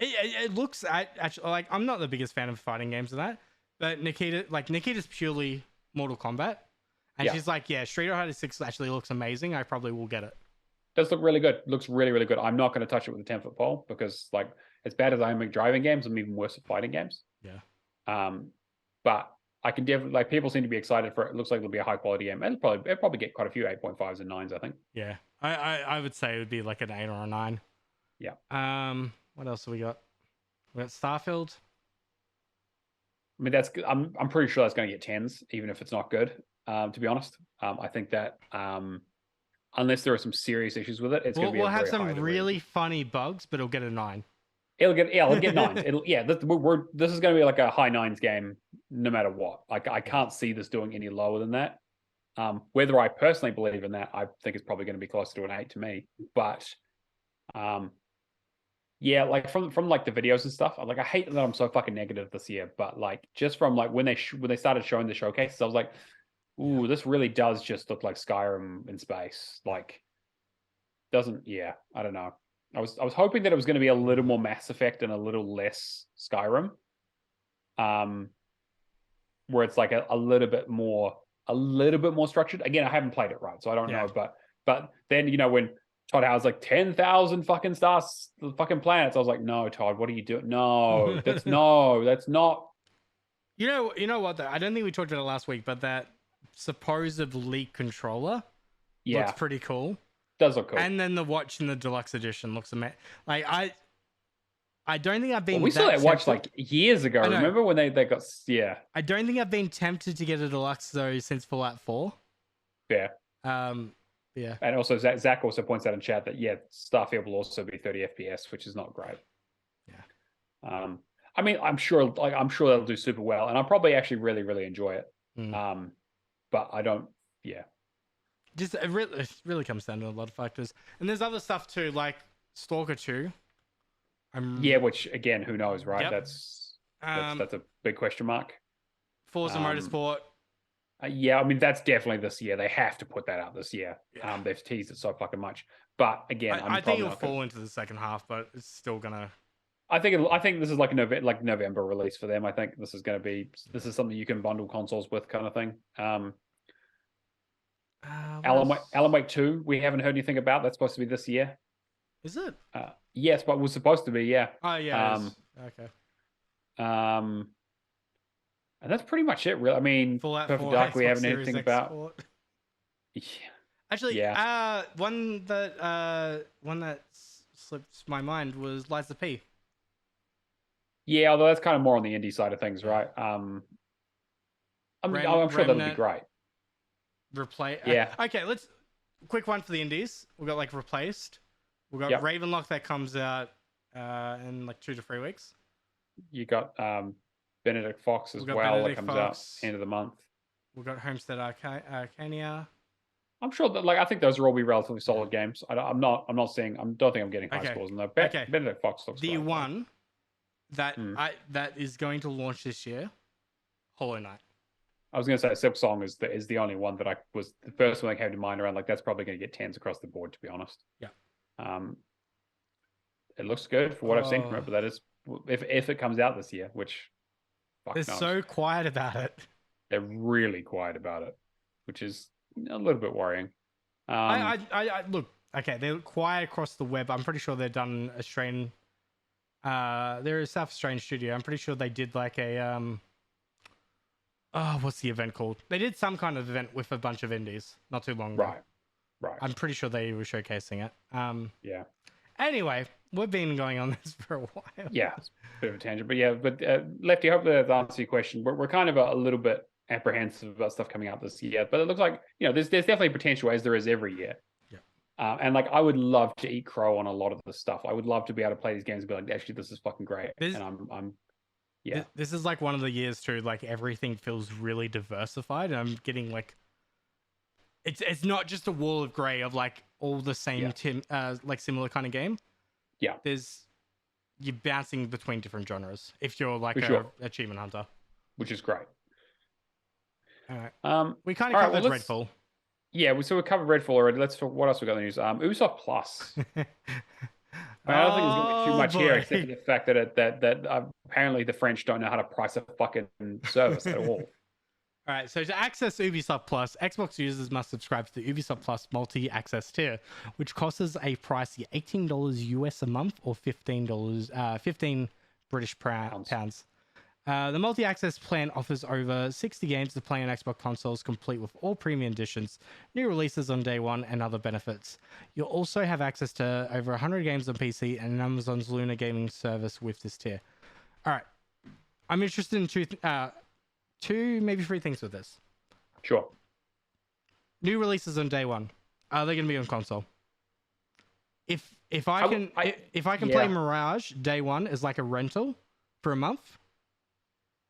It looks actually like I'm not the biggest fan of fighting games of that, but Nikita's purely Mortal Kombat, and she's like, yeah, Street Fighter 6 actually looks amazing. I probably will get it. Does look really good. Looks really, really good. I'm not going to touch it with a 10-foot pole because, like, as bad as I am at driving games, I'm even worse at fighting games. Yeah. But I can definitely, like, people seem to be excited for it. It looks like it'll be a high quality game. It'll probably get quite a few 8.5s and 9s, I think. Yeah. I would say it would be like an 8 or a 9. Yeah. What else have we got? We got Starfield. I mean, I'm pretty sure that's going to get 10s, even if it's not good. To be honest, I think that unless there are some serious issues with it, it's going to be. We'll have some really funny bugs, but it'll get a 9. It'll get 9s. This is going to be like a high 9s game, no matter what. Like I can't see this doing any lower than that. Whether I personally believe in that, I think it's probably going to be closer to an 8 to me. But yeah, like from like the videos and stuff, like I hate that I'm so fucking negative this year, but like just from like when they started showing the showcases, I was like, ooh, this really does just look like Skyrim in space. Like, I don't know. I was hoping that it was going to be a little more Mass Effect and a little less Skyrim, where it's like a little bit more structured. Again, I haven't played it, right, so I don't know. But then when Todd Howard's like 10,000 fucking stars, fucking planets. I was like, no, Todd, what are you doing? No, that's not. You know what though? I don't think we talked about it last week, but that supposed leak controller looks pretty cool. Does look cool. And then the watch in the deluxe edition looks amazing. Like I don't think I've been. We saw that watch like years ago. Remember when they got I don't think I've been tempted to get a deluxe though since Fallout 4. Yeah. Yeah. And also Zach also points out in chat that Starfield will also be 30 FPS, which is not great. Yeah. I mean, I'm sure that'll do super well, and I'll probably actually really, really enjoy it. But I don't. Yeah. Just it really comes down to a lot of factors, and there's other stuff too, like Stalker 2. Which again, who knows, right? Yep. That's a big question mark. Forza Motorsport. I mean, that's definitely this year. They have to put that out this year. Yeah. They've teased it so fucking much. But again, I think it'll fall into the second half, but it's still gonna. I think this is like a November release for them. I think this is something you can bundle consoles with, kind of thing. Alan Wake 2, we haven't heard anything about. That's supposed to be this year. Is it? Yes, but it was supposed to be. Yeah. Oh yeah. Okay. And that's pretty much it, really. I mean, Fallout Perfect 4, Dark, we Xbox haven't Series anything X about. support. Yeah. Actually, one that slipped my mind was Liza P. Yeah, although that's kind of more on the indie side of things, right? I'm sure that'll be great. Okay, let's quick one for the indies. We got like Replaced. We got Ravenlock that comes out in like 2 to 3 weeks. You got Benedict Fox as well that comes out end of the month. We got Homestead Arcania. I'm sure that I think those will all be relatively solid games. Don't think I'm getting high scores on that. Benedict Fox looks the great, one that that is going to launch this year, Hollow Knight. I was going to say Silk Song is the only one that was the first one that came to mind around. Like that's probably going to get 10s across the board, to be honest. Yeah. It looks good for what I've seen from it, but that is if it comes out this year, which they're so quiet about it. They're really quiet about it, which is a little bit worrying. I look, okay, they're quiet across the web. I'm pretty sure they're done Australian. They're a South Australian studio. I'm pretty sure they did like a what's the event called? They did some kind of event with a bunch of indies not too long ago. Right. I'm pretty sure they were showcasing it. Yeah. Anyway, we've been going on this for a while. Yeah, it's a bit of a tangent, but Lefty, I hope that answers your question. We're kind of a little bit apprehensive about stuff coming out this year, but it looks like there's definitely potential, as there is every year. Yeah. And I would love to eat crow on a lot of the stuff. I would love to be able to play these games and be like, actually, this is fucking great. This is like one of the years too. Like everything feels really diversified, and I'm getting like, it's not just a wall of grey of like all the same like similar kind of game. Yeah. You're bouncing between different genres if you're like a achievement hunter, which is great. All right. We kind of covered Redfall. Yeah, we covered Redfall already. Let's talk. What else we got in the news? Ubisoft Plus. I don't think there's going to be too much here, except for the fact that apparently the French don't know how to price a fucking service at all. All right, so to access Ubisoft Plus, Xbox users must subscribe to the Ubisoft Plus multi-access tier, which costs a pricey $18 US a month or $15 British pounds. The multi-access plan offers over 60 games to play on Xbox consoles, complete with all premium editions, new releases on day one, and other benefits. You'll also have access to over 100 games on PC and Amazon's Luna gaming service with this tier. All right, I'm interested in two, maybe 3 things with this. Sure. New releases on day one. Are they going to be on console? If I can play Mirage day one as like a rental for a month,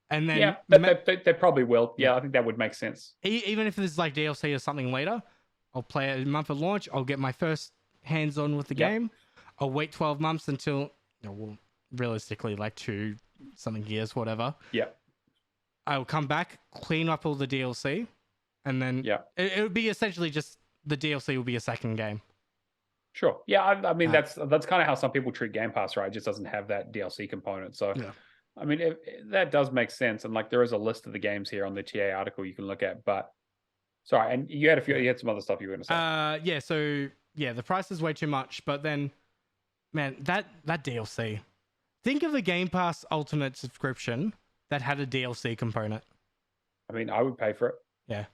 and then they probably will. Yeah, I think that would make sense. Even if there's like DLC or something later, I'll play it a month at launch. I'll get my first hands on with the game. I'll wait 12 months until, realistically like 2 something years, whatever. Yeah. I'll come back, clean up all the DLC, and then it would be essentially just the DLC will be a second game. Sure. Yeah, I mean that's kind of how some people treat Game Pass, right? It just doesn't have that DLC component. So, I mean that does make sense. And like there is a list of the games here on the TA article you can look at. But sorry, and you had some other stuff you were going to say. So the price is way too much. But then, man, that DLC. Think of a Game Pass Ultimate subscription that had a DLC component. I mean, I would pay for it. Yeah.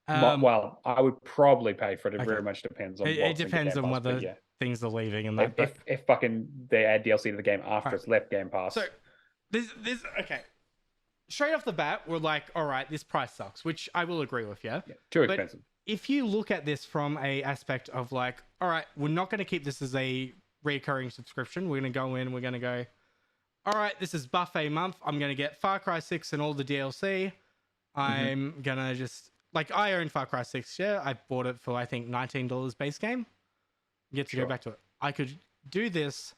Well, I would probably pay for it. It very much depends on. It depends on whether things are leaving and that. If fucking they add DLC to the game after it's left Game Pass. So this okay. Straight off the bat, we're like, all right, this price sucks, which I will agree with. Yeah. Too expensive. if you look at this from a aspect of like, all right, we're not going to keep this as a recurring subscription. We're going to go in, we're going to go, all right, this is buffet month. I'm going to get Far Cry 6 and all the DLC. I'm going to just, like, I own Far Cry 6, yeah. I bought it for, I think, $19 base game. Get to go back to it. I could do this,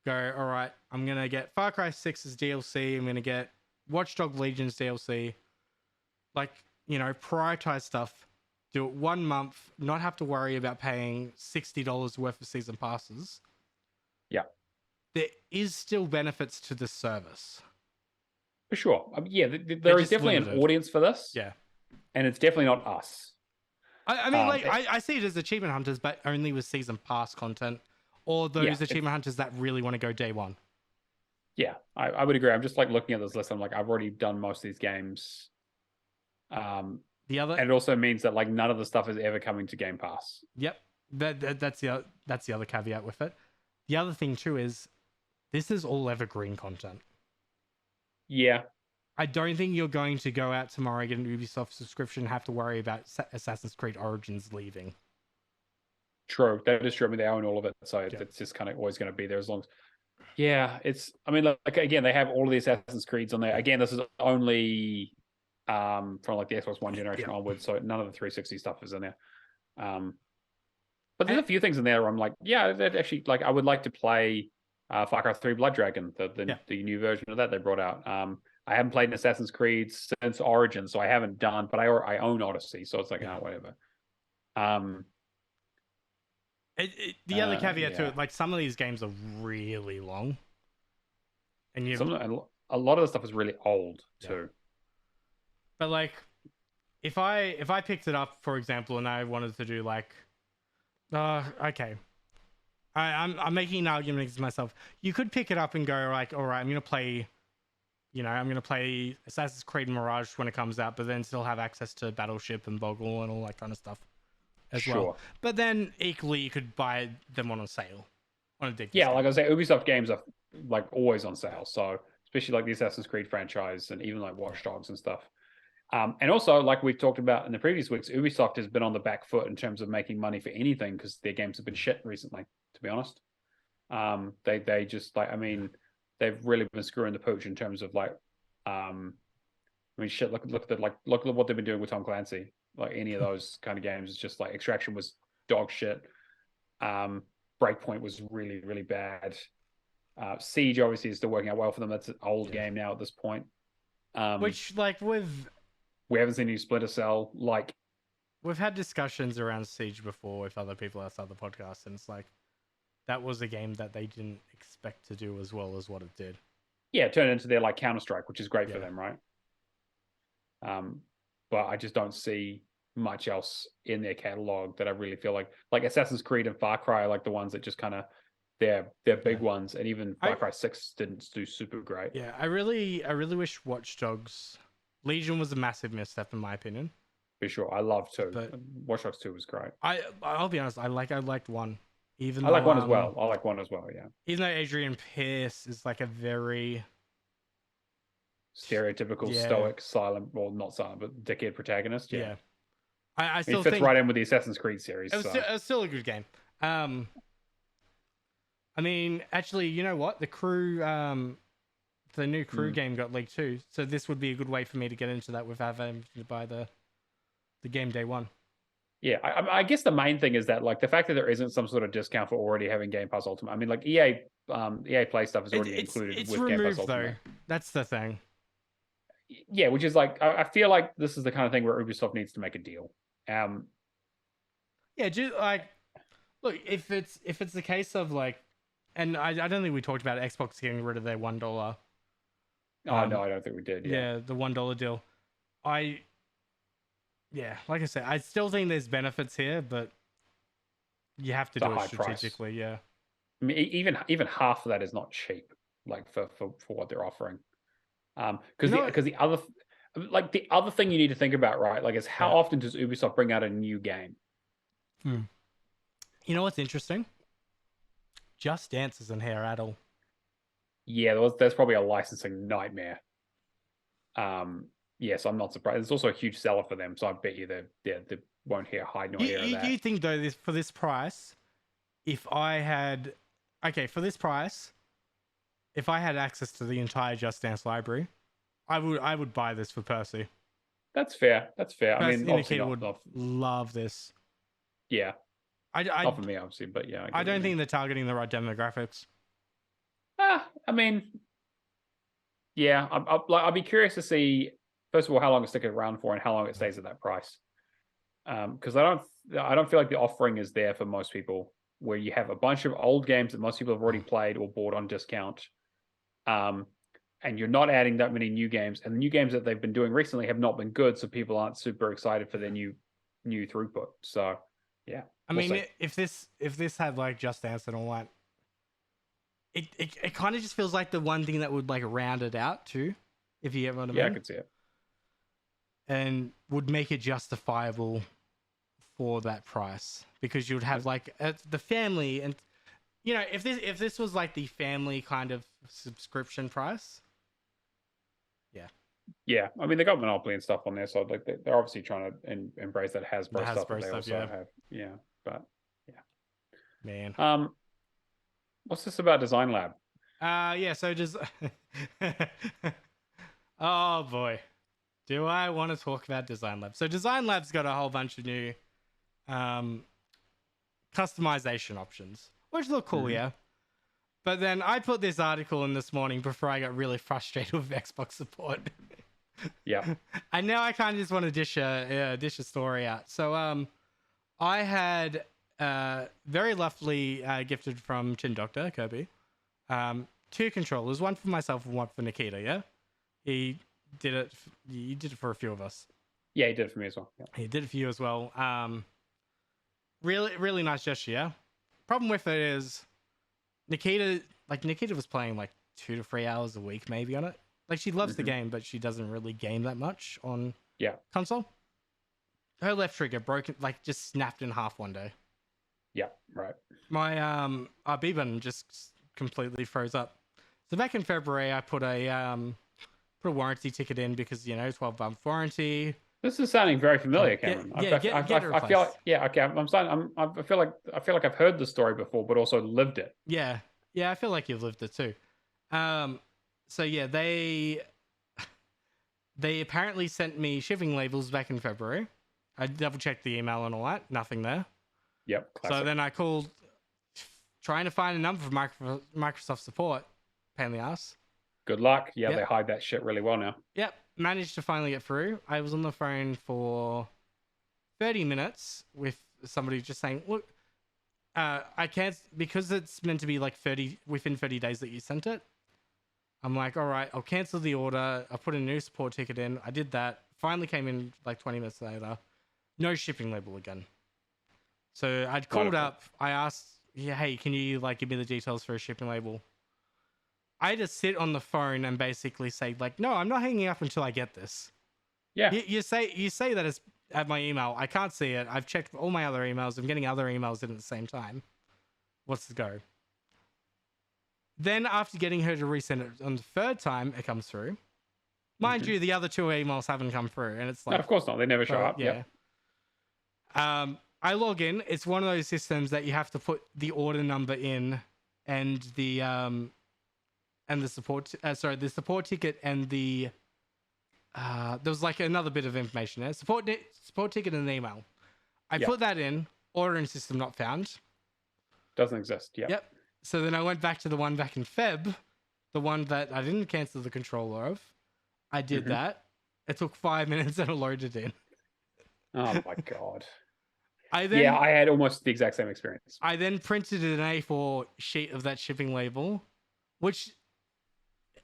go, all right, I'm going to get Far Cry 6's DLC. I'm going to get Watch Dogs Legion's DLC. Like, you know, prioritize stuff. Do it 1 month, not have to worry about paying $60 worth of season passes. Yeah. There is still benefits to this service. For sure. Yeah, there is definitely limited. an audience for this. Yeah. And it's definitely not us. I mean, I see it as achievement hunters, but only with season pass content, or those achievement hunters that really want to go day one. Yeah, I would agree. I'm just like looking at this list. I'm like, I've already done most of these games. And it also means that like none of the stuff is ever coming to Game Pass. Yep, that's the other caveat with it. The other thing too is this is all evergreen content. Yeah. I don't think you're going to go out tomorrow, get an Ubisoft subscription, and have to worry about Assassin's Creed Origins leaving. True. That is true. I mean, they own all of it. So it's just kind of always going to be there as long as... Yeah, it's... I mean, like again, they have all of the Assassin's Creeds on there. Again, this is only from like the Xbox One generation onwards, so none of the 360 stuff is in there. But there's a few things in there where I'm like, yeah, that actually... Like, I would like to play Far Cry 3 Blood Dragon, the new version of that they brought out. I haven't played an Assassin's Creed since Origins, so I haven't done, but I own Odyssey, so it's like, whatever. The other caveat to it, like some of these games are really long. And a lot of the stuff is really old too. But like, if I picked it up, for example, and I wanted to do like, okay. I'm making an argument against myself. You could pick it up and go like, all right, I'm going to play Assassin's Creed Mirage when it comes out, but then still have access to Battleship and Boggle and all that kind of stuff as well. But then equally, you could buy them on a sale, on a dig. Yeah, like I say, Ubisoft games are like always on sale. So especially like the Assassin's Creed franchise and even like Watch Dogs and stuff. And also, like we've talked about in the previous weeks, Ubisoft has been on the back foot in terms of making money for anything because their games have been shit recently, to be honest. They just like, I mean, they've really been screwing the pooch in terms of like, I mean, shit. Look at what they've been doing with Tom Clancy. Like any of those kind of games, it's just like Extraction was dog shit. Breakpoint was really really bad. Siege obviously is still working out well for them. That's an old game now at this point. Which like we haven't seen any Splinter Cell. Like we've had discussions around Siege before with other people outside the podcast, and it's like that was a game that they didn't expect to do as well as what it did. Yeah, it turned into their like Counter-Strike, which is great for them, right? But I just don't see much else in their catalog that I really feel like Assassin's Creed and Far Cry are like the ones that just kind of they're big ones, and even Far Cry 6 didn't do super great. Yeah, I really wish Watch Dogs Legion was a massive misstep in my opinion. For sure, I love 2. But Watch Dogs 2 was great. I'll be honest, I liked 1. I like 1 as well. I like 1 as well. Yeah. Even though Adrian Pierce is like a very stereotypical stoic, silent, well, not silent, but dickhead protagonist. Yeah. I still fits think right in with the Assassin's Creed series. It was still a good game. I mean, actually, you know what? The crew, the new crew game got leaked too. So this would be a good way for me to get into that without having to buy the game day one. Yeah, I guess the main thing is that like the fact that there isn't some sort of discount for already having Game Pass Ultimate. I mean, like EA Play stuff is already included with Game Pass Ultimate. Though. That's the thing. Yeah, which is like I feel like this is the kind of thing where Ubisoft needs to make a deal. Yeah, just like look, if it's the case of like, and I don't think we talked about Xbox getting rid of their $1. Oh no, I don't think we did. Yeah, the $1 deal. Like I said, I still think there's benefits here, but you have to do it strategically. Price. Yeah, I mean, even half of that is not cheap. Like for what they're offering, because the other thing you need to think about, right? Like, is how often does Ubisoft bring out a new game? You know what's interesting? Just Dance isn't here at all. Yeah, there's probably a licensing nightmare. yes, I'm not surprised. It's also a huge seller for them, so I bet you they won't hide nor hear of that. You think though for this price, if I had access to the entire Just Dance library, I would buy this for Percy. That's fair. Percy, I mean, obviously would love this. Yeah. Not for me, obviously, but yeah. I don't think they're targeting the right demographics. I mean, yeah, I'll be curious to see, first of all, how long it's sticking around for and how long it stays at that price. Because I don't feel like the offering is there for most people, where you have a bunch of old games that most people have already played or bought on discount, and you're not adding that many new games, and the new games that they've been doing recently have not been good, so people aren't super excited for their new throughput. So yeah, I mean, if this had like Just Dance and all that, it kind of just feels like the one thing that would like round it out too, if you get what I mean. Yeah, I could see it, and would make it justifiable for that price, because you would have like the family, and you know, if this was like the family kind of subscription price. Yeah, I mean, they got Monopoly and stuff on there, so like they're obviously trying to embrace that Hasbro stuff. That they also have. Yeah, but yeah, man. What's this about Design Lab? So oh boy, do I want to talk about Design Lab? So Design Lab's got a whole bunch of new customization options, which look cool, yeah. But then I put this article in this morning before I got really frustrated with Xbox support. Yeah. And now I kind of just want to dish a story out. So I had very lovely gifted from Chin Doctor Kirby 2 controllers, one for myself and one for Nikita. Yeah, he did it for a few of us. Yeah, he did it for me as well. Yeah. He did it for you as well. Really nice gesture. Yeah. Problem with it is Nikita was playing like 2 to 3 hours a week maybe on it. Like, she loves the game, but she doesn't really game that much on console. Her left trigger broken, like, just snapped in half one day. Yeah, right. My RB button just completely froze up. So back in February, I put a warranty ticket in because, 12-month warranty. This is sounding very familiar, Cameron. I feel like, okay. I feel like I've heard the story before, but also lived it. Yeah, I feel like you've lived it too. So yeah, they apparently sent me shipping labels back in February. I double checked the email and all that, nothing there. Yep. Classic. So then I called, trying to find a number for Microsoft support. Pain in the ass. Good luck. Yeah, They hide that shit really well now. Yep, managed to finally get through. I was on the phone for 30 minutes with somebody just saying, look, I can't, because it's meant to be like within 30 days that you sent it. I'm like, all right, I'll cancel the order. I put a new support ticket in. I did that. Finally came in like 20 minutes later. No shipping label again. So I'd called up. I asked, hey, can you like give me the details for a shipping label? I just sit on the phone and basically say like, no, I'm not hanging up until I get this. Yeah. You say that it's at my email. I can't see it. I've checked all my other emails. I'm getting other emails in at the same time. What's the go? Then after getting her to resend it on the 3rd time, it comes through. Mind you, the other 2 emails haven't come through, and it's like, no, of course not. They never show up. Yeah. I log in. It's one of those systems that you have to put the order number in, and the support. The support ticket and the there was like another bit of information there. Support ticket and an email. I put that in. Ordering system not found. Doesn't exist. Yeah. Yep. So then I went back to the one back in Feb, the one that I didn't cancel the controller of. I did that. It took 5 minutes and it loaded in. Oh my God. I had almost the exact same experience. I then printed an A4 sheet of that shipping label, which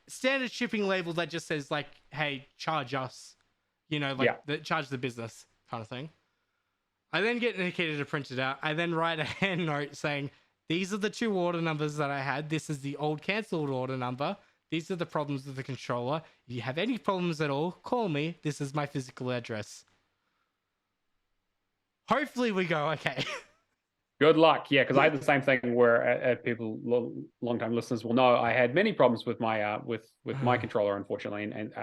standard shipping label that just says like, hey, charge us, charge the business kind of thing. I then get Nikita to print it out. I then write a hand note saying, these are the 2 order numbers that I had. This is the old cancelled order number. These are the problems with the controller. If you have any problems at all, call me. This is my physical address. Hopefully we go okay. Good luck. Yeah, because I had the same thing where people, long-time listeners will know, I had many problems with my my controller, unfortunately. And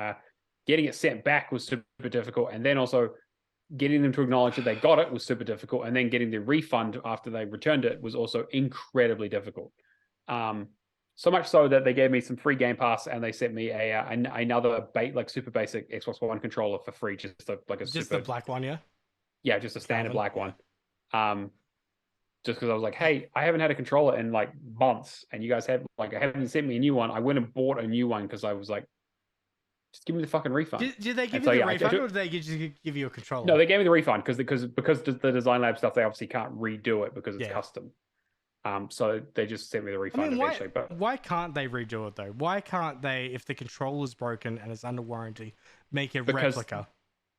getting it sent back was super difficult, and then also getting them to acknowledge that they got it was super difficult, and then getting the refund after they returned it was also incredibly difficult. So much so that they gave me some free Game Pass, and they sent me another super basic Xbox One controller for free, just the black one, yeah, just a standard black one. Just because I was like, hey, I haven't had a controller in like months, and you guys have I haven't sent me a new one. I went and bought a new one because I was like, just give me the fucking refund. Did they give you the refund, or did they just give you a controller? No, they gave me the refund because the Design Lab stuff, they obviously can't redo it because it's custom. So they just sent me the refund eventually. But why can't they redo it though? Why can't they, if the controller's broken and it's under warranty, make a replica?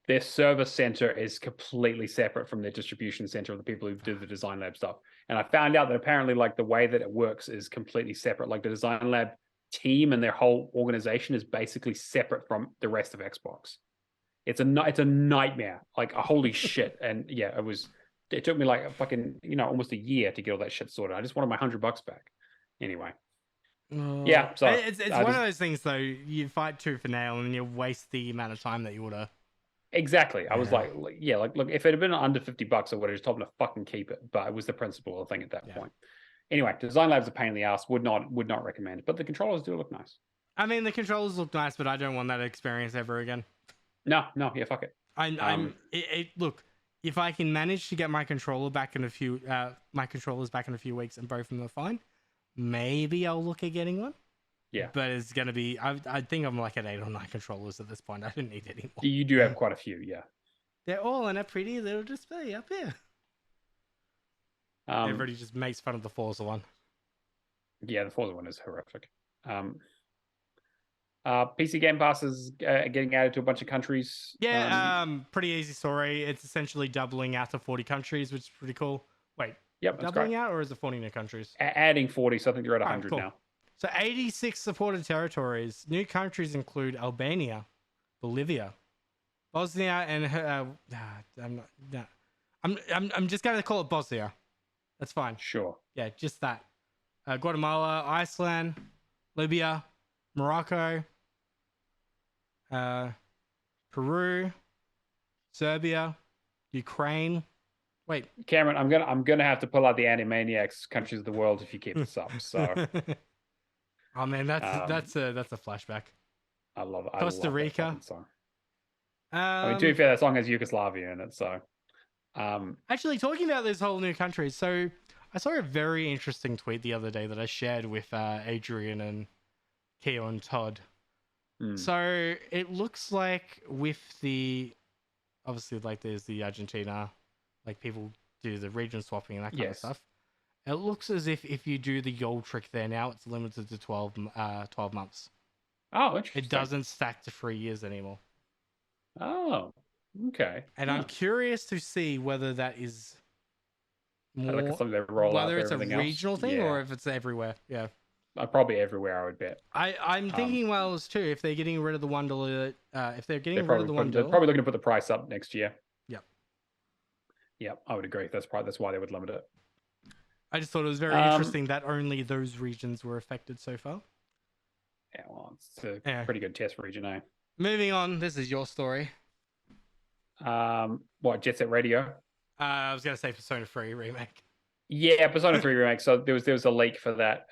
Their service center is completely separate from their distribution center of the people who do the Design Lab stuff. And I found out that apparently like the way that it works is completely separate. Like the Design Lab team and their whole organization is basically separate from the rest of Xbox. It's a nightmare. Like holy shit. And yeah, it took me like a fucking, almost a year to get all that shit sorted. I just wanted my $100 back. Anyway. Yeah. So it's one of those things though, you fight tooth and nail and you waste the amount of time that you would have. Exactly. I was like, look, if it had been under $50, I would have just told them to fucking keep it. But it was the principle of the thing at that point. Anyway, Design Lab's a pain in the ass. Would not recommend it. But the controllers do look nice. I mean, the controllers look nice, but I don't want that experience ever again. No, yeah, fuck it. Look, if I can manage to get my controllers back in a few weeks and both of them are fine, maybe I'll look at getting one. Yeah, but it's gonna be. I think I'm like at 8 or 9 controllers at this point. I don't need any more. You do have quite a few, yeah. They're all on a pretty little display up here. Everybody just makes fun of the Forza one. Yeah, the Forza one is horrific. PC Game Pass is getting added to a bunch of countries. Yeah, pretty easy story. It's essentially doubling out to 40 countries, which is pretty cool. Wait, doubling out, or is it 40 new countries? Adding 40, so I think you're at 100 now. So 86 supported territories. New countries include Albania, Bolivia, Bosnia, and I'm just going to call it Bosnia. That's fine. Sure. Yeah, just that. Guatemala, Iceland, Libya, Morocco, Peru, Serbia, Ukraine. Wait, Cameron, I'm gonna have to pull out the Animaniacs countries of the world if you keep this up. So. Oh man, that's a flashback. I love it. Costa Rica. Song. I mean, to be fair, that song has Yugoslavia in it. So, actually, talking about those whole new countries, so I saw a very interesting tweet the other day that I shared with Adrian and Keo and Todd. So it looks like with obviously like there's the Argentina, like people do the region swapping and that kind of stuff. It looks as if you do the YOL trick there now, it's limited to 12 months. Oh, interesting. It doesn't stack to 3 years anymore. Oh, okay. And I'm curious to see whether that is more, whether it's a regional thing or if it's everywhere. Yeah. Probably everywhere, I would bet. I'm thinking Wales too. If they're getting rid of the $1, if they're getting rid of the $1, they're probably looking to put the price up next year. Yep, I would agree. That's why they would limit it. I just thought it was very interesting that only those regions were affected so far. Yeah, well, it's a pretty good test region, eh? Moving on, this is your story. What, Jet Set Radio? I was going to say Persona 3 remake. Yeah, Persona 3 remake. So there was a leak for that.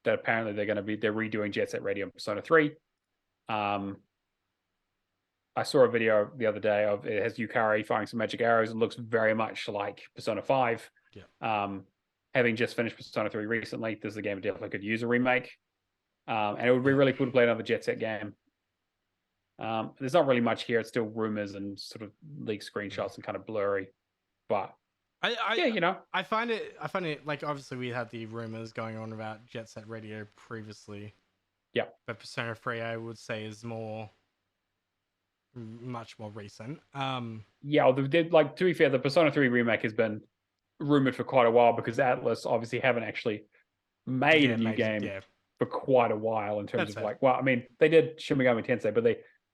That apparently they're redoing Jet Set Radio and Persona 3. I saw a video the other day of it has Yukari firing some magic arrows. It looks very much like Persona 5. Yeah. Having just finished Persona 3 recently, this is a game that definitely could use a remake. And it would be really cool to play another Jet Set game. There's not really much here. It's still rumors and sort of leaked screenshots and kind of blurry. But I find it like obviously we had the rumors going on about Jet Set Radio previously. Yeah. But Persona 3 I would say is much more recent. To be fair, the Persona 3 remake has been rumored for quite a while because Atlas obviously haven't actually made a new game for quite a while in terms of they did Shin Megami Tensei, but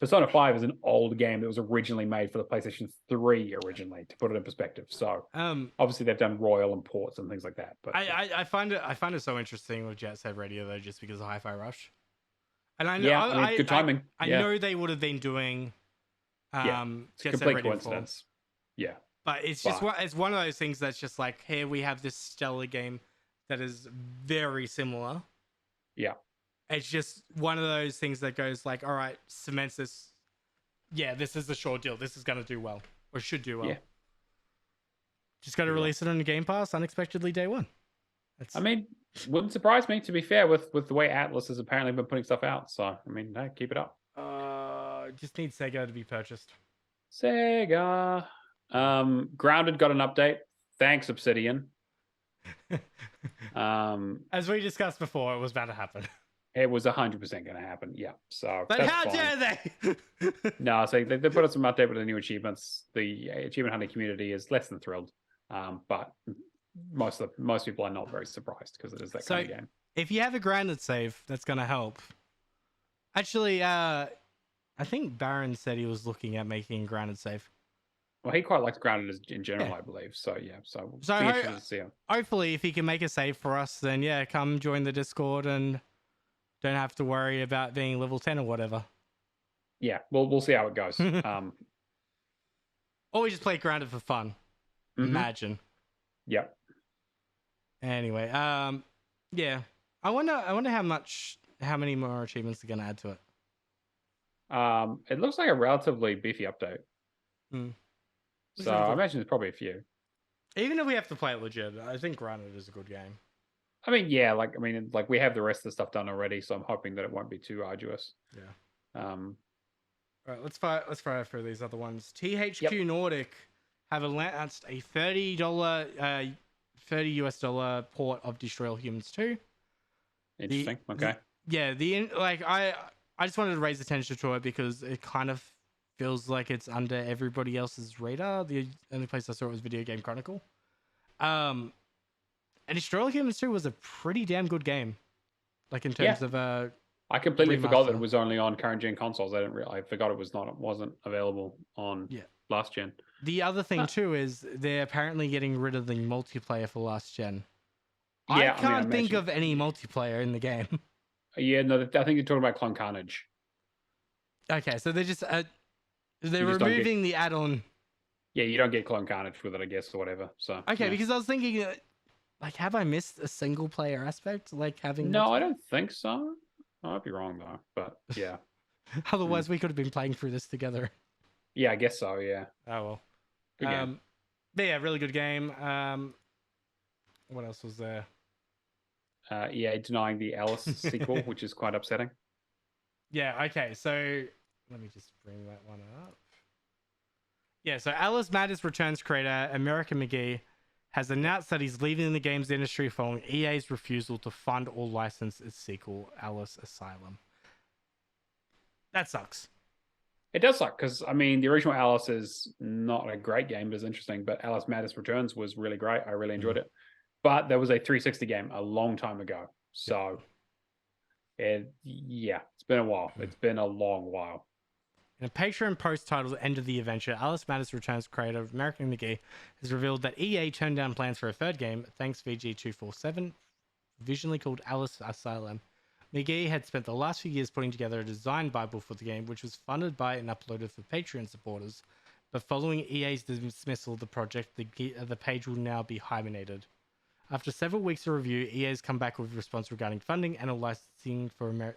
Persona 5 is an old game that was originally made for the PlayStation 3 originally, to put it in perspective. So obviously they've done Royal and ports and things like that. But I find it so interesting with Jet Set Radio though, just because of Hi-Fi Rush. And I know, yeah, I mean, it's good timing. I know they would have been doing. It's a Get Set complete Ready coincidence. Yeah, but it's just it's one of those things that's just like, here we have this stellar game that is very similar. Yeah, it's just one of those things that goes like, all right, cements this. Yeah, this is the short deal. This is gonna do well, or should do well. Yeah. Just got to release it on the Game Pass unexpectedly day one. I mean, wouldn't surprise me, to be fair, with the way Atlas has apparently been putting stuff out. So, I mean, hey, keep it up. Just need Sega to be purchased. Sega. Grounded got an update. Thanks, Obsidian. As we discussed before, it was about to happen. It was 100% going to happen. Yeah. So, but how dare they? No, so they put out some update with the new achievements. The achievement hunting community is less than thrilled. But most people are not very surprised because it is that kind of game. If you have a grounded save, that's going to help. Actually, I think Baron said he was looking at making a grounded save. Well, he quite likes grounded in general, I believe. So yeah, so to see him. Hopefully, if he can make a save for us, then yeah, come join the Discord and don't have to worry about being level 10 or whatever. Yeah, we'll see how it goes. Or we just play grounded for fun. Mm-hmm. Imagine. Yep. Anyway, yeah. I wonder how many more achievements are gonna add to it. It looks like a relatively beefy update. So I imagine there's probably a few. Even if we have to play it legit, I think Grounded is a good game. I mean, yeah, like we have the rest of the stuff done already, so I'm hoping that it won't be too arduous. Yeah. All right, let's fire through these other ones. THQ Nordic have announced a $30 $30 port of Destroy All Humans 2. Interesting. Okay. I just wanted to raise attention to it because it kind of feels like it's under everybody else's radar. The only place I saw it was Video Game Chronicle. And Destroy All Humans 2 was a pretty damn good game. Like in terms of I completely forgot that it was only on current gen consoles. I forgot it wasn't available on last gen. The other thing too is they're apparently getting rid of the multiplayer for last gen. Yeah, I can't think of any multiplayer in the game. Yeah, no, I think you're talking about Clone Carnage. Okay, so they're just they're removing the add-on. Yeah, you don't get Clone Carnage with it, I guess, or whatever. So okay, because I was thinking, like, have I missed a single player aspect? Like having no, I don't think so. I might be wrong though, but yeah. Otherwise, we could have been playing through this together. Yeah, I guess so. Yeah. Oh well. Good game. But yeah, really good game. What else was there? EA denying the Alice sequel, which is quite upsetting. Yeah. Okay. So let me just bring that one up. Yeah. So Alice Matters Returns creator America McGee has announced that he's leaving the games industry following EA's refusal to fund or license its sequel, Alice Asylum. That sucks. It does suck because, I mean, the original Alice is not a great game, but it's interesting. But Alice Matters Returns was really great. I really enjoyed it. But there was a 360 game a long time ago. So, it's been a while. It's been a long while. In a Patreon post titled End of the Adventure, Alice Matters Returns creator American McGee has revealed that EA turned down plans for a third game, thanks VG247, visually called Alice Asylum. McGee had spent the last few years putting together a design bible for the game, which was funded by and uploaded for Patreon supporters. But following EA's dismissal of the project, the page will now be hibernated. After several weeks of review, EA has come back with a response regarding funding and a licensing for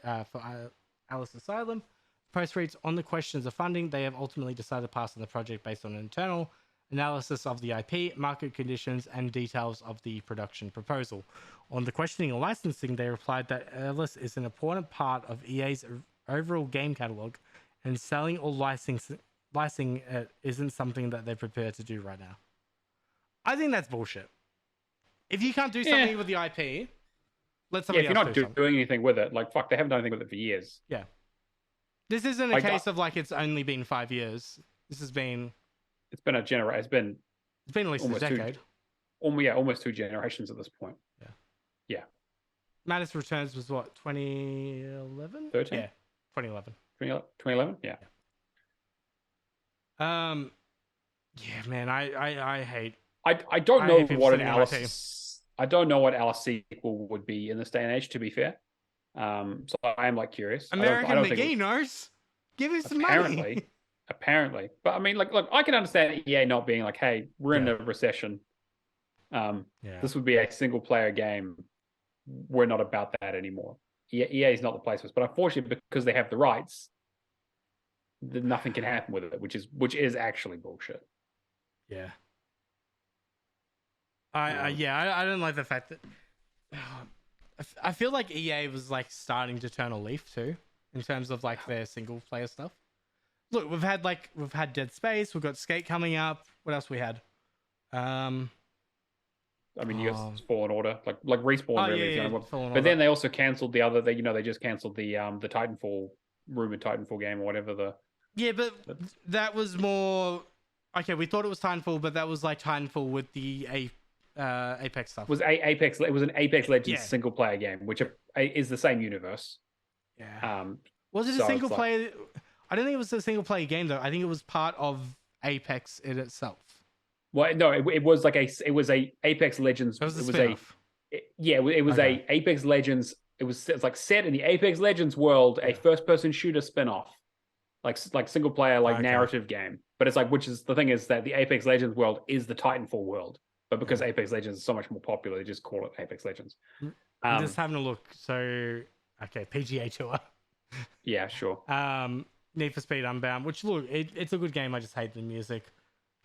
Alice Asylum. The post reads, on the questions of funding, they have ultimately decided to pass on the project based on an internal analysis of the IP, market conditions, and details of the production proposal. On the questioning and licensing, they replied that Alice is an important part of EA's overall game catalog, and selling or licensing it isn't something that they're prepared to do right now. I think that's bullshit. If you can't do something with the IP, let somebody else do something. If you're not doing anything with it, like, fuck, they haven't done anything with it for years. Yeah. This isn't a case of, like, it's only been 5 years. This has been... It's been a generation. It's been at least a decade. Almost 2 generations at this point. Yeah. Matters Returns was what, 2011? 13? Yeah, 2011. 2011? Yeah. Yeah, man, I hate. I don't know what an Alice. I don't know what Alice sequel would be in this day and age. To be fair, So I am like curious. American I don't McGee think knows. Give him some apparently, money. apparently. But I mean, like, look, I can understand EA not being like, hey, we're in a recession. This would be a single player game. We're not about that anymore. EA is not the place for us. But unfortunately, because they have the rights, nothing can happen with it, which is actually bullshit. Yeah. I don't like the fact that I feel like EA was like starting to turn a leaf too in terms of like their single player stuff. Look, we've had Dead Space, we've got Skate coming up. What else we had? I mean, you got Fallen Order, like Respawn really. Yeah, but then they also canceled the other. They just canceled the Titanfall rumored Titanfall game or whatever but that was more okay. We thought it was Titanfall, but that was like Titanfall with the Apex stuff. Apex? It was an Apex Legends single player game, which is the same universe. Yeah. Was it a single player? I don't think it was a single player game though. I think it was part of Apex in itself. Well, no, it was like it was a Apex Legends. It was a Apex Legends. It was like set in the Apex Legends world, a first person shooter spin-off, like single player narrative game. But it's like, which is the thing is that the Apex Legends world is the Titanfall world, but because Apex Legends is so much more popular, they just call it Apex Legends. I'm just having a look. So PGA Tour. Yeah, sure. Need for Speed Unbound, which look, it's a good game. I just hate the music.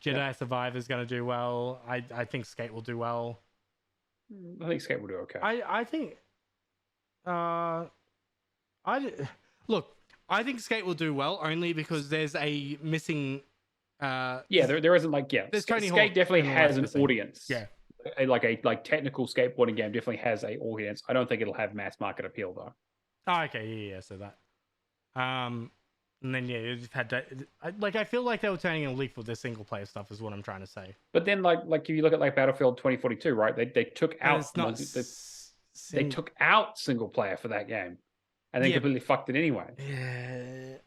Jedi Survivor is going to do well. I think Skate will do well. I think Skate will do okay. I think. I think Skate will do well only because there's a missing. There isn't There's Tony Skate Hawk definitely has an missing. audience. Yeah. A technical skateboarding game definitely has a audience. I don't think it'll have mass market appeal though. Oh, okay, yeah. So that. And then you've had that. I feel like they were turning a leaf with their single player stuff, is what I'm trying to say. But then, like if you look at Battlefield 2042, right? They took out they took out single player for that game, and then completely fucked it anyway. Yeah.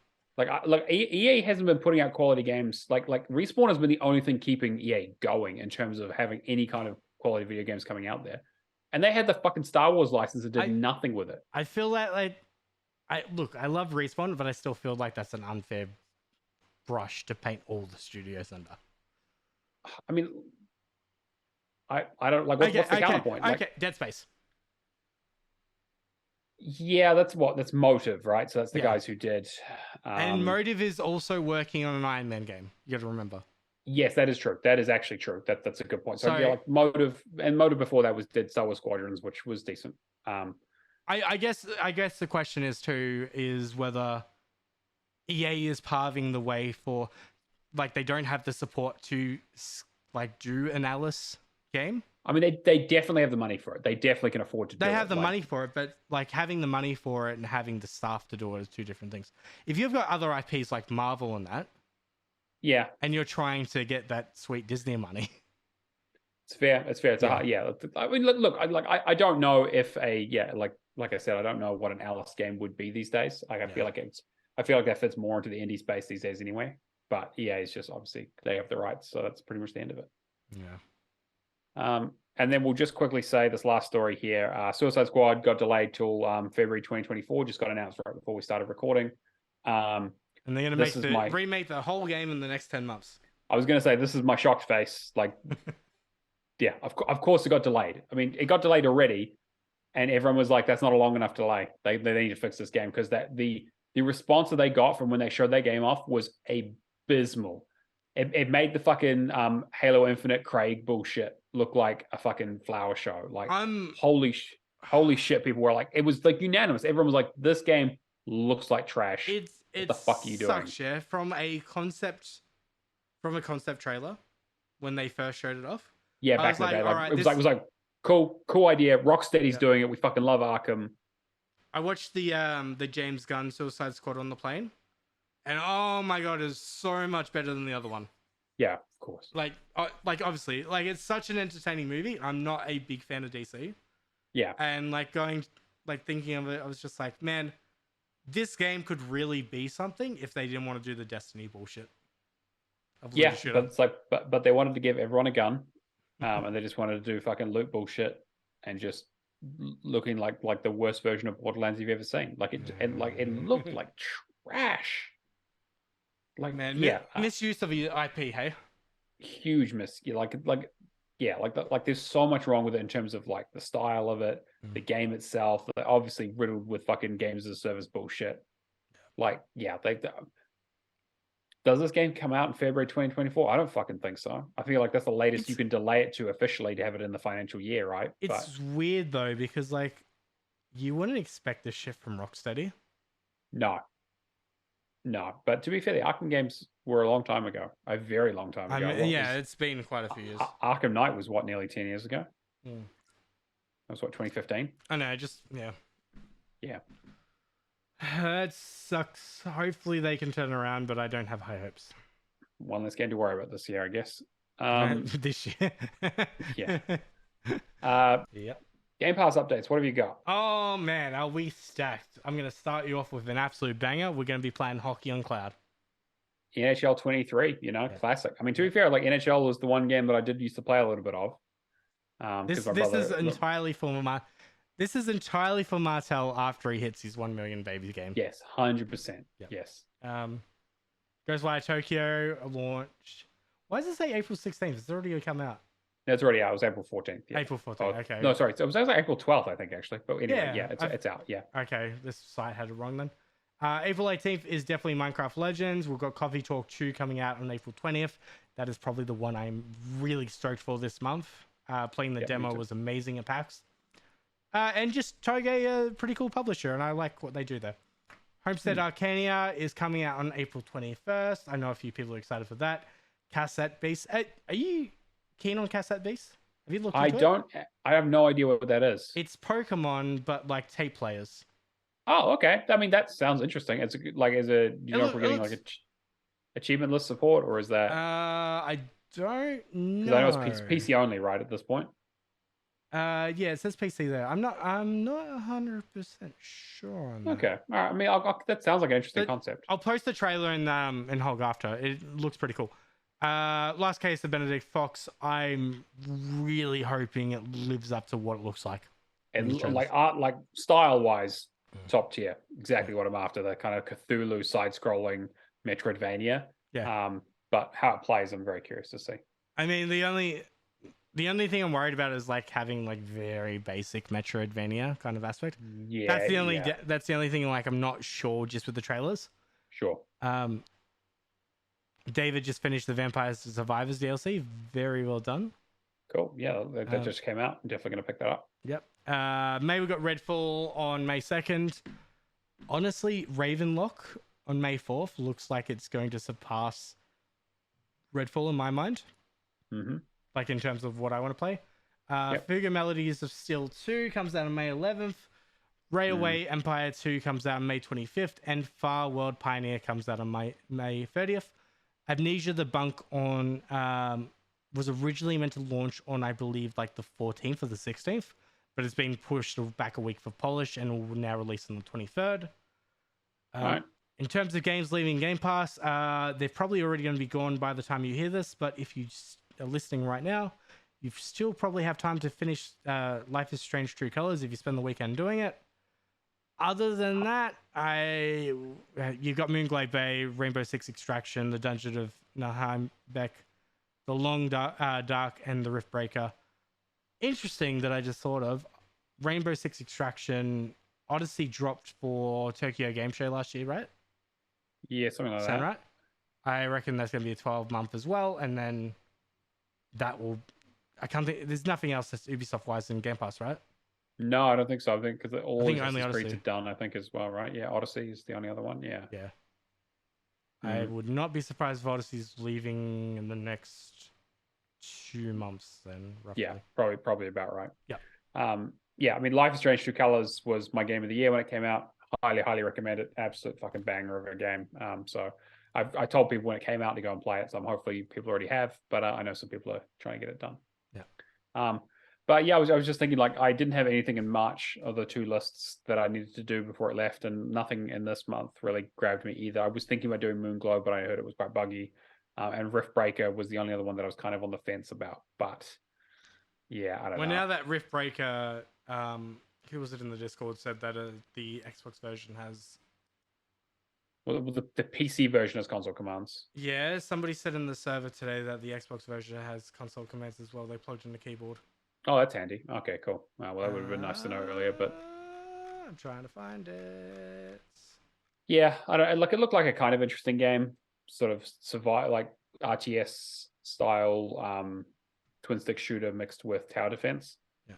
EA hasn't been putting out quality games. Like Respawn has been the only thing keeping EA going in terms of having any kind of quality video games coming out there. And they had the fucking Star Wars license and did nothing with it. I feel that I love Respawn, but I still feel like that's an unfair brush to paint all the studios under. I mean, I don't like what's the counterpoint? Okay, Dead Space. Yeah, that's Motive, right? So that's the guys who did. And Motive is also working on an Iron Man game. You got to remember. Yes, that is true. That is actually true. That's a good point. So Motive before that did Star Wars Squadrons, which was decent. I guess the question is whether EA is paving the way for they don't have the support to do an Alice game. I mean, they definitely have the money for it. They definitely can afford to do it. They have the money for it, but having the money for it and having the staff to do it is two different things. If you've got other IPs like Marvel and that, and you're trying to get that sweet Disney money. It's fair. It's hard. Yeah. I mean, look. I don't know if like I said, I don't know what an Alice game would be these days. I feel like that fits more into the indie space these days anyway. But EA is just obviously they have the rights, so that's pretty much the end of it. Yeah. And then we'll just quickly say this last story here. Suicide Squad got delayed till February 2024. Just got announced right before we started recording. And they're going to remake the whole game in the next 10 months. I was going to say, this is my shocked face. Yeah, of course it got delayed. I mean, it got delayed already. And everyone was like, that's not a long enough delay. They need to fix this game because the response that they got from when they showed their game off was abysmal. It made the fucking Halo Infinite Craig bullshit look like a fucking flower show. Holy shit, people were like, it was unanimous. Everyone was like, this game looks like trash. What the fuck are you doing? Sucks, yeah. From a concept trailer when they first showed it off. Yeah, back in the day. It was like cool idea. Rocksteady's doing it. We fucking love Arkham. I watched the James Gunn Suicide Squad on the plane, and oh my god, it's so much better than the other one. Yeah, of course. Obviously, it's such an entertaining movie. I'm not a big fan of DC. Yeah, and thinking of it, I was just like, man, this game could really be something if they didn't want to do the Destiny bullshit. Yeah, but it's but they wanted to give everyone a gun, and they just wanted to do fucking loot bullshit and just looking like the worst version of Borderlands you've ever seen. Like it looked like trash. Like, Man, yeah, misuse of your IP, hey? huge miss. Like there's so much wrong with it in terms of like the style of it, the game itself. They're obviously riddled with fucking games as a service bullshit. Like, yeah, does this game come out in February 2024? I don't fucking think so. I feel like that's the latest you can delay it to officially to have it in the financial year, right? It's weird though, because like you wouldn't expect this shift from Rocksteady. No. But to be fair, the Arkham games were a long time ago, a very long time ago. It's been quite a few years. Arkham Knight was what, nearly 10 years ago? Mm. That was what, 2015? I know, just yeah. Yeah. It sucks. Hopefully they can turn around, but I don't have high hopes. One less game to worry about this year, I guess. This year. Yeah. Yep. Game Pass updates. What have you got? Oh man, are we stacked? I'm gonna start you off with an absolute banger. We're gonna be playing hockey on cloud. NHL 23, classic. I mean, to be fair, like NHL was the one game that I did used to play a little bit of. This is entirely for Martel after he hits his 1 million babies game. Yes, 100%. Yep. Yes. Ghostwire Tokyo launch. Why does it say April 16th? It's already come out. No, it's already out. It was April 14th. Yeah. April 14th. Okay. No, sorry. It was actually April 12th, I think, actually. But anyway, it's out. Yeah. Okay. This site had it wrong then. April 18th is definitely Minecraft Legends. We've got Coffee Talk 2 coming out on April 20th. That is probably the one I'm really stoked for this month. Playing the demo was amazing at PAX. And just Toge, a pretty cool publisher, and I like what they do there. Homestead Arcania is coming out on April 21st. I know a few people are excited for that. Cassette Beast. Are you keen on Cassette Beast? Have you looked into it? I have no idea what that is. It's Pokemon, but like tape players. Oh, okay. I mean, that sounds interesting. It's if we're getting like a achievement list support, or is that? I don't know. I know it's PC only, right, at this point. Yeah, it says PC there. I'm not 100% sure on that. Okay. All right. I mean, that sounds like an interesting concept. I'll post the trailer in Hulk after. It looks pretty cool. Last Case of Benedict Fox. I'm really hoping it lives up to what it looks like. And like style wise, top tier. Exactly what I'm after. The kind of Cthulhu side-scrolling Metroidvania. Yeah. But how it plays, I'm very curious to see. I mean, the only thing I'm worried about is like having like very basic Metroidvania kind of aspect. Yeah. That's the only thing like I'm not sure just with the trailers. Sure. David just finished the Vampire Survivors DLC. Very well done. Cool. Yeah, that just came out. I'm definitely going to pick that up. Yep. May we got Redfall on May 2nd. Honestly, Ravenlock on May 4th looks like it's going to surpass Redfall in my mind. Mm-hmm. Like in terms of what I want to play. Fuga Melodies of Steel 2 comes out on May 11th. Railway Empire 2 comes out on May 25th. And Far World Pioneer comes out on May 30th. Amnesia the Bunk on was originally meant to launch on, I believe, like the 14th or the 16th. But it's been pushed back a week for polish and will now release on the 23rd. Right. In terms of games leaving Game Pass, they're probably already going to be gone by the time you hear this. But if you are listening right now, you still probably have time to finish Life is Strange True Colors if you spend the weekend doing it. Other than that, you've got Moonglade Bay, Rainbow Six Extraction, The Dungeon of Nahim Beck, The Long Dark, and The Riftbreaker. Interesting that I just thought of. Rainbow Six Extraction, Odyssey dropped for Tokyo Game Show last year, right? Yeah, something like that. Right? I reckon that's going to be a 12-month as well, and then that will... I can't think... There's nothing else that's Ubisoft-wise in Game Pass, right? No, I don't think so. I think because all Assassin's Creed are done, I think, as well, right? Yeah, Odyssey is the only other one. Yeah. Yeah. I would not be surprised if Odyssey's leaving in the next 2 months then, roughly. Yeah, probably about right. Yeah. Yeah, I mean, Life is Strange True Colors was my game of the year when it came out. Highly recommend it. Absolute fucking banger of a game. So I told people when it came out to go and play it. So hopefully people already have, but I know some people are trying to get it done. Yeah. But yeah, I was just thinking, like, I didn't have anything in March of the 2 lists that I needed to do before it left, and nothing in this month really grabbed me either. I was thinking about doing Moonglow, but I heard it was quite buggy. And Riftbreaker was the only other one that I was kind of on the fence about. But yeah, I don't know. Well, now that Riftbreaker Who was it in the Discord said that the Xbox version has. Well, the PC version has console commands. Yeah, somebody said in the server today that the Xbox version has console commands as well. They plugged in the keyboard. Oh, that's handy. Okay, cool. Well, that would have been nice to know earlier, but I'm trying to find it. yeah, I don't like. It looked like a kind of interesting game, sort of survive like RTS style, twin stick shooter mixed with tower defense. Yeah.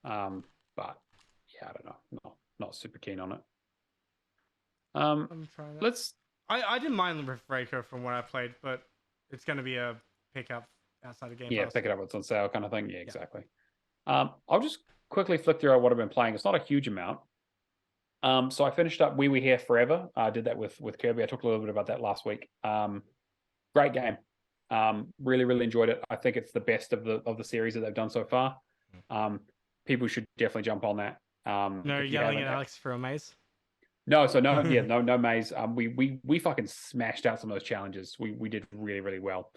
But yeah, I don't know. Not super keen on it. I'm trying to... Let's. I didn't mind the Rift Breaker from what I played, but it's going to be a pickup outside of Game Yeah, Pass. pick it up when it's on sale, kind of thing. Yeah, exactly. I'll just quickly flick through what I've been playing. It's not a huge amount. So I finished up We Were Here Forever. I did that with Kirby. I talked a little bit about that last week. Great game. Really enjoyed it. I think it's the best of the series that they've done so far. People should definitely jump on that. No yelling at Alex for a maze. No, so no, yeah, no maze. We fucking smashed out some of those challenges. We did really well.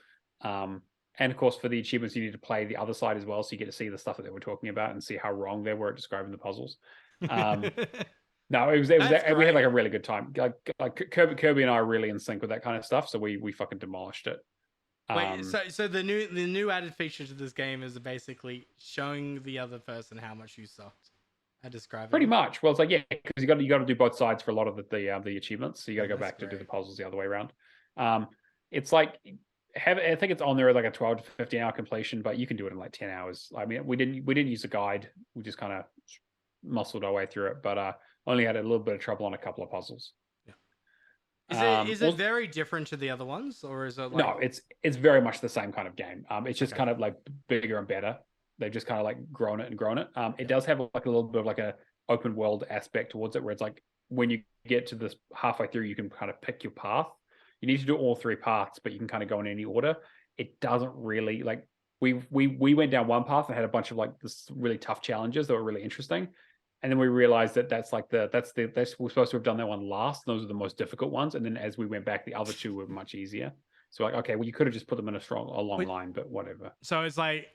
And of course, for the achievements, you need to play the other side as well, so you get to see the stuff that they were talking about and see how wrong they were at describing the puzzles. No, it was we had like a really good time. Like Kirby and I are really in sync with that kind of stuff, so we fucking demolished it. Wait, so the new added feature to this game is basically showing the other person how much you sucked at describing. Pretty much. Well, it's like because you got to do both sides for a lot of the achievements, so you got to go back to do the puzzles the other way around. It's like I think it's on there like a 12 to 15 hour completion, but you can do it in like 10 hours. I mean, we didn't use a guide. We just kind of muscled our way through it, but only had a little bit of trouble on a couple of puzzles. Yeah. Is it very different to the other ones, or is it like... No, it's very much the same kind of game. It's just kind of like bigger and better. They've just kind of like grown it. It does have like a little bit of like a open world aspect towards it, where it's like when you get to this halfway through, you can kind of pick your path. You need to do all three paths, but you can kind of go in any order. It doesn't really like we went down one path and had a bunch of like this really tough challenges that were really interesting. And then we realized that we're supposed to have done that one last. Those are the most difficult ones. And then as we went back, the other two were much easier. So like, okay, well, you could have just put them in a long line, but whatever. So it's like,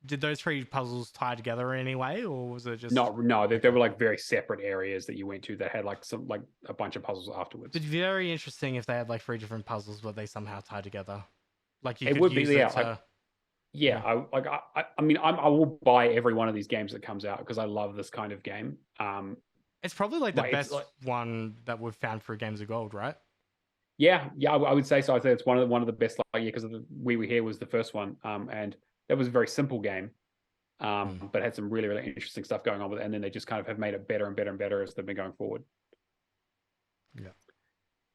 did those three puzzles tie together in any way, or was it just... No, they were like very separate areas that you went to that had like a bunch of puzzles afterwards. It'd be very interesting if they had like three different puzzles, but they somehow tie together. Like it would be, yeah. I mean, I will buy every one of these games that comes out because I love this kind of game. It's probably like the best one that we've found for Games of Gold, right? Yeah, I would say so. I think it's one of the best. Because We Were Here was the first one, and that was a very simple game, but had some really interesting stuff going on with it. And then they just kind of have made it better and better as they've been going forward. Yeah.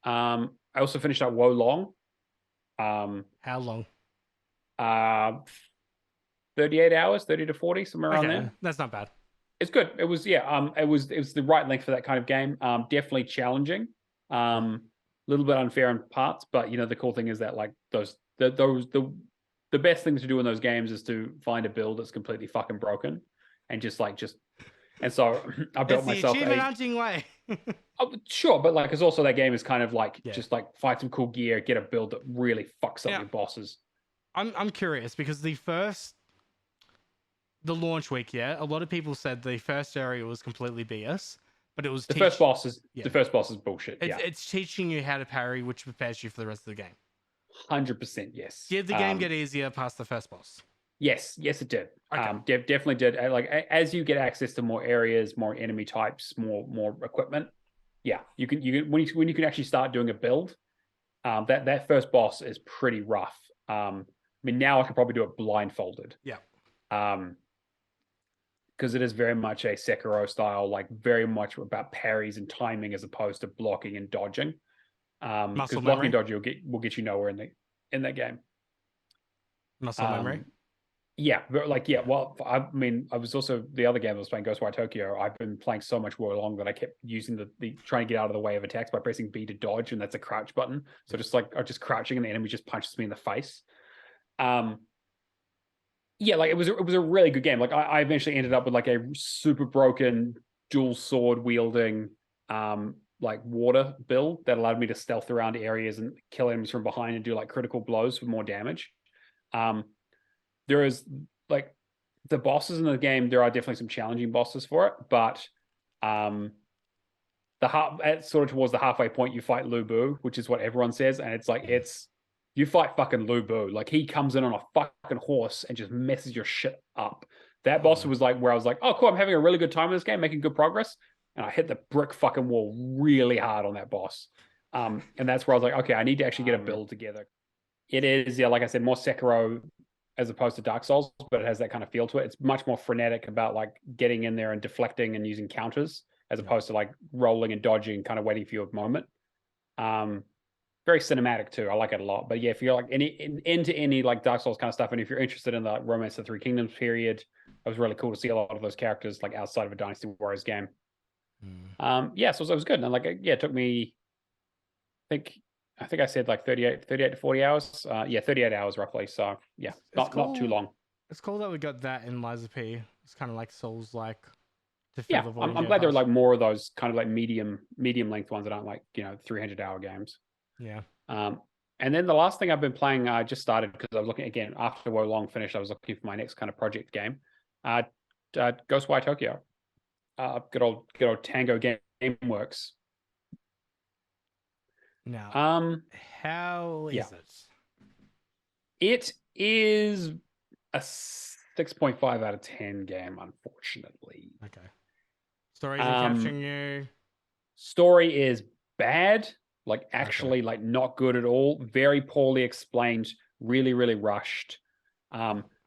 I also finished up Wo Long. How long? 38 hours, 30 to 40, somewhere around there. That's not bad. It's good. It was it was the right length for that kind of game. Definitely challenging. Little bit unfair in parts, but the cool thing is that like the best thing to do in those games is to find a build that's completely fucking broken and and so I built myself the achievement hunting way. Sure, but like, it's also that game is kind of like just like find some cool gear, get a build that really fucks up your bosses. I'm curious because the launch week, a lot of people said the first area was completely BS, but it was the first boss is bullshit. It's teaching you how to parry, which prepares you for the rest of the game. 100%, yes. Did the game get easier past the first boss? Yes, it did. Okay. Definitely did. Like as you get access to more areas, more enemy types, more equipment. Yeah, you can when you can actually start doing a build. That first boss is pretty rough. I mean, now I could probably do it blindfolded. Yeah. Because it is very much a Sekiro style, like very much about parries and timing as opposed to blocking and dodging. Because blocking and dodging will get you nowhere in that game. Muscle memory. Yeah, well, I mean, I was also the other game I was playing, Ghostwire Tokyo. I've been playing so much Wo Long that I kept using the trying to get out of the way of attacks by pressing B to dodge, and that's a crouch button. So I'm just crouching, and the enemy just punches me in the face. Yeah, like it was a really good game. Like I eventually ended up with like a super broken dual sword wielding like water build that allowed me to stealth around areas and kill enemies from behind and do like critical blows for more damage. There is like the bosses in the game, there are definitely some challenging bosses for it, but sort of towards the halfway point, you fight Lu Bu, which is what everyone says, and it's like you fight fucking Lu Bu. Like, he comes in on a fucking horse and just messes your shit up. That boss was like where I was like, oh cool, I'm having a really good time in this game, making good progress, and I hit the brick fucking wall really hard on that boss. And that's where I was like, okay, I need to actually get a build together. It is, yeah, like I said, more Sekiro as opposed to Dark Souls, but it has that kind of feel to it. It's much more frenetic about like getting in there and deflecting and using counters as opposed to like rolling and dodging, kind of waiting for your moment. Very cinematic too. I like it a lot. But yeah, if you're like into any like Dark Souls kind of stuff, and if you're interested in the like, Romance of the Three Kingdoms period, it was really cool to see a lot of those characters like outside of a Dynasty Warriors game. Yeah, so it was good. And like, yeah, it took me, I think I said like 38 to 40 hours. Yeah, 38 hours roughly. So yeah, not too long. It's cool that we got that in Liza P. It's kind of like Souls like. Yeah, I'm glad there are like more of those kind of like medium length ones that aren't like 300-hour games. Yeah. And then the last thing I've been playing, I just started because I was looking again after Wo Long finished. I was looking for my next kind of project game, Ghostwire Tokyo. Good old Tango Gameworks. Now, how is it? It is a 6.5 out of 10 game, unfortunately. Okay. Story isn't capturing you. Story is bad. Like, actually, like not good at all. Very poorly explained. Really, really rushed.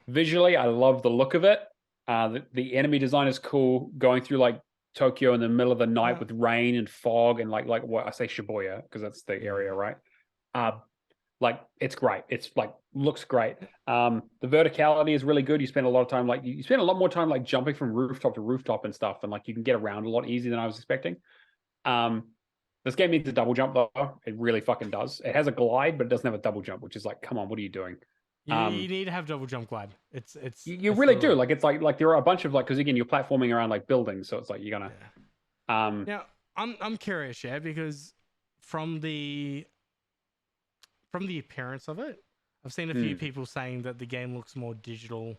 Visually, I love the look of it. The enemy design is cool. Going through like Tokyo in the middle of the night with rain and fog and like what I say Shibuya because that's the area, right? Like, it's great. It's like looks great. The verticality is really good. You spend a lot of time you spend a lot more time like jumping from rooftop to rooftop and stuff, and like you can get around a lot easier than I was expecting. This game needs a double jump though. It really fucking does. It has a glide, but it doesn't have a double jump, which is like, come on, what are you doing? You need to have double jump glide. You really do. Like, it's like there are a bunch of like, because again, you're platforming around like buildings, so it's like you're gonna. Now I'm curious, because from the appearance of it, I've seen a few people saying that the game looks more digital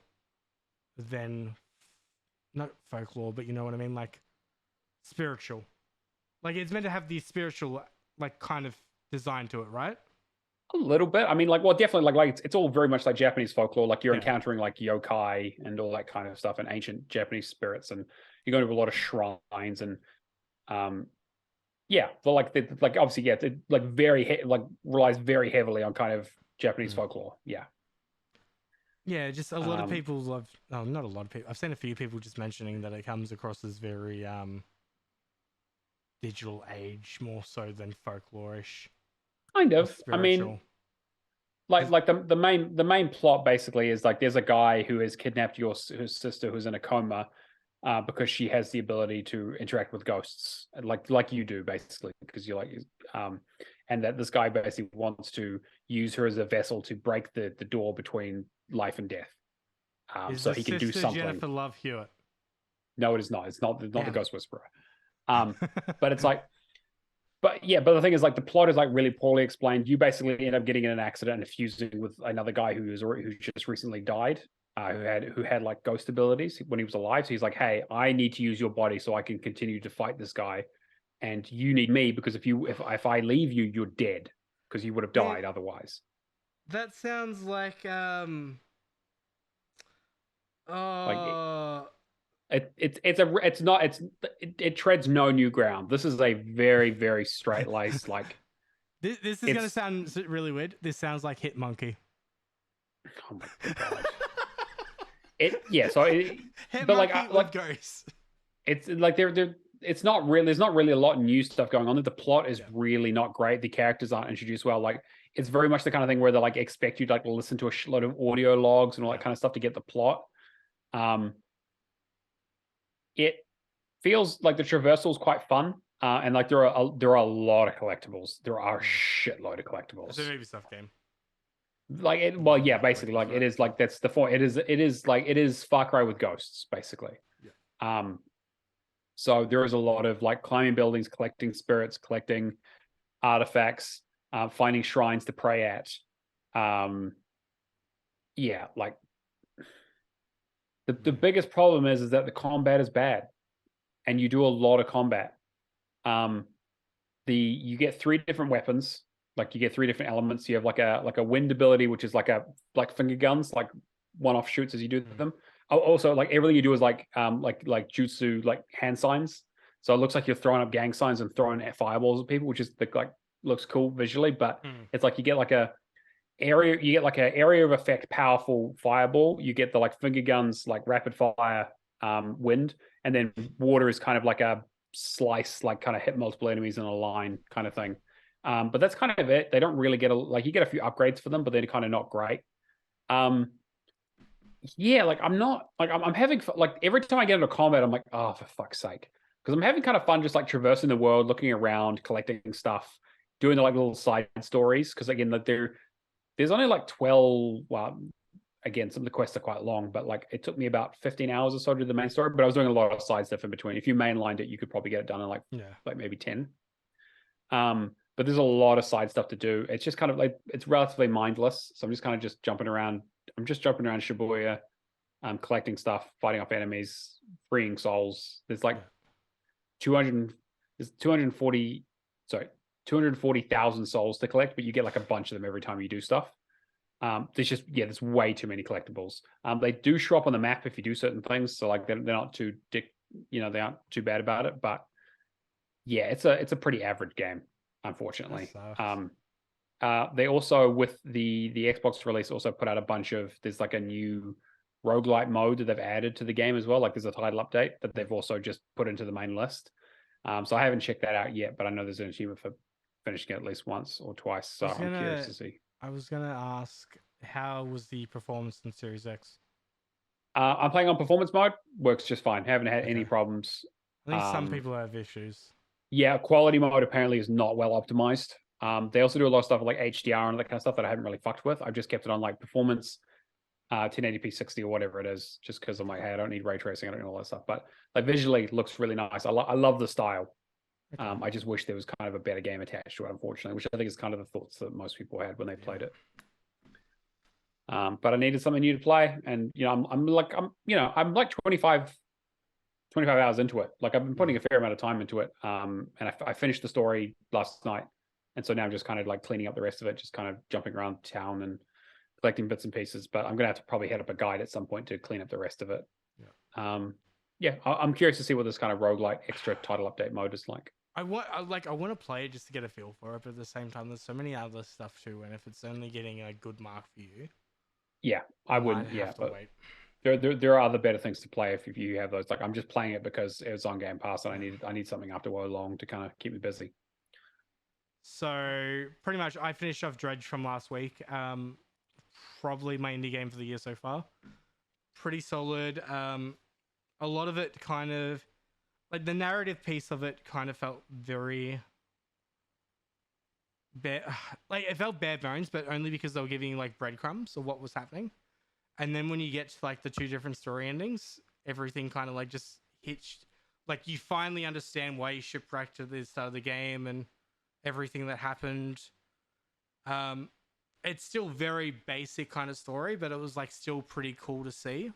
than not folklore, but you know what I mean, like spiritual. Like, it's meant to have the spiritual like kind of design to it, right? A little bit. I mean, like, well, definitely like it's all very much like Japanese folklore. Like, you're encountering like yokai and all that kind of stuff and ancient Japanese spirits, and you're going to a lot of shrines and but like obviously it like relies very heavily on kind of Japanese folklore. Yeah, just a lot of people not a lot of people. I've seen a few people just mentioning that it comes across as very digital age more so than folklorish. Kind of. I mean, like the main plot basically is like there's a guy who has kidnapped his sister who's in a coma. Because she has the ability to interact with ghosts, like you do, basically, because you're like, and that this guy basically wants to use her as a vessel to break the door between life and death, so he can do something. Jennifer Love Hewitt? No, it is not. It's not the Ghost Whisperer. But it's like, but the thing is, like, the plot is like really poorly explained. You basically end up getting in an accident and fusing with another guy who just recently died. Who had like ghost abilities when he was alive. So he's like, hey, I need to use your body so I can continue to fight this guy, and you need me because if I leave you, you're dead because you would have died otherwise. That sounds like it treads no new ground. This is a very, very straight laced like. This is gonna sound really weird. This sounds like Hit Monkey. Oh my god. But like ghosts. It's like there's not really a lot of new stuff going on. The plot is really not great. The characters aren't introduced well. Like, it's very much the kind of thing where they like expect you to like listen to a shitload of audio logs and all that kind of stuff to get the plot. It feels like the traversal is quite fun, and like there are a lot of collectibles. There are a shitload of collectibles. It's an Ubisoft game. Like it, well, yeah, basically, like it is like that's the form. It is Far Cry with ghosts, basically. Yeah. So there is a lot of like climbing buildings, collecting spirits, collecting artifacts, finding shrines to pray at. Yeah, like The biggest problem is that the combat is bad, and you do a lot of combat. You get 3 different weapons, like you get 3 different elements. You have like a wind ability, which is like finger guns, like one-off shoots as you do them. Also, like everything you do is like jutsu, like hand signs. So it looks like you're throwing up gang signs and throwing fireballs at people, which is like looks cool visually, but it's like you get like a area of effect powerful fireball. You get the like finger guns, like rapid fire wind, and then water is kind of like a slice, like kind of hit multiple enemies in a line kind of thing. But that's kind of it. They don't really get you get a few upgrades for them, but they're kind of not great. Yeah, like I'm having like every time I get into combat, I'm like, oh, for fuck's sake, because I'm having kind of fun just like traversing the world, looking around, collecting stuff, doing the like little side stories. Because again, like there's only like 12. Well, again, some of the quests are quite long, but like it took me about 15 hours or so to do the main story. But I was doing a lot of side stuff in between. If you mainlined it, you could probably get it done in like maybe 10. But there's a lot of side stuff to do. It's just kind of like it's relatively mindless. So I'm just kind of just jumping around. I'm just jumping around Shibuya, collecting stuff, fighting off enemies, freeing souls. There's like 240,000 souls to collect, but you get like a bunch of them every time you do stuff. There's way too many collectibles. They do show up on the map if you do certain things, so like they're not too they aren't too bad about it. But yeah, it's a pretty average game, unfortunately. They also, with the Xbox release, also put out a bunch of, there's like a new roguelite mode that they've added to the game as well. Like there's a title update that they've also just put into the main list. So I haven't checked that out yet, but I know there's an achievement for finishing it at least once or twice. So I'm curious to see. I was going to ask, how was the performance in Series X? I'm playing on performance mode. Works just fine. Haven't had any problems. I think some people have issues. Yeah, quality mode apparently is not well optimized. They also do a lot of stuff like HDR and that kind of stuff that I haven't really fucked with. I've just kept it on like performance, 1080p 60 or whatever it is, just because I'm like, hey, I don't need ray tracing, I don't need all that stuff. But like visually, it looks really nice. I love the style. I just wish there was kind of a better game attached to it, unfortunately, which I think is kind of the thoughts that most people had when they played it. But I needed something new to play, and I'm like 25 hours into it. Like I've been putting a fair amount of time into it. And I finished the story last night, and so now I'm just kind of like cleaning up the rest of it, just kind of jumping around town and collecting bits and pieces. But I'm gonna have to probably head up a guide at some point to clean up the rest of it. I'm curious to see what this kind of roguelike extra title update mode is like. I want to play it just to get a feel for it, but at the same time, there's so many other stuff too, and if it's only getting a good mark for you, I wouldn't. Wait. There are other better things to play if you have those. Like I'm just playing it because it was on Game Pass, and I need something after Wo Long to kind of keep me busy. So pretty much, I finished off Dredge from last week. Probably my indie game for the year so far. Pretty solid. A lot of it kind of like the narrative piece of it kind of felt very like it felt bare bones, but only because they were giving like breadcrumbs of what was happening. And then when you get to like the 2 different story endings, everything kind of like just hitched. Like you finally understand why you shipwrecked at the start of the game and everything that happened. It's still very basic kind of story, but it was like still pretty cool to see,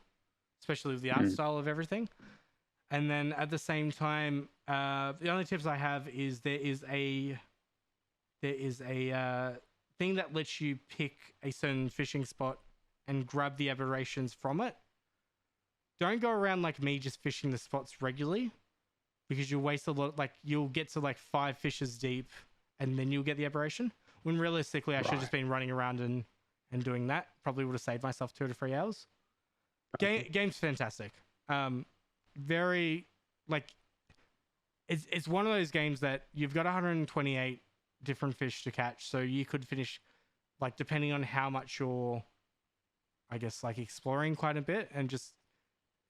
especially with the art style of everything. And then at the same time, the only tips I have is there is a thing that lets you pick a certain fishing spot and grab the aberrations from it. Don't go around like me just fishing the spots regularly, because you'll waste a lot. Like you'll get to like 5 fishes deep and then you'll get the aberration, when realistically I should have just been running around and doing that. Probably would have saved myself 2 to 3 hours. Game's fantastic. Very like it's one of those games that you've got 128 different fish to catch, so you could finish, like, depending on how much you're, I guess, like exploring quite a bit and just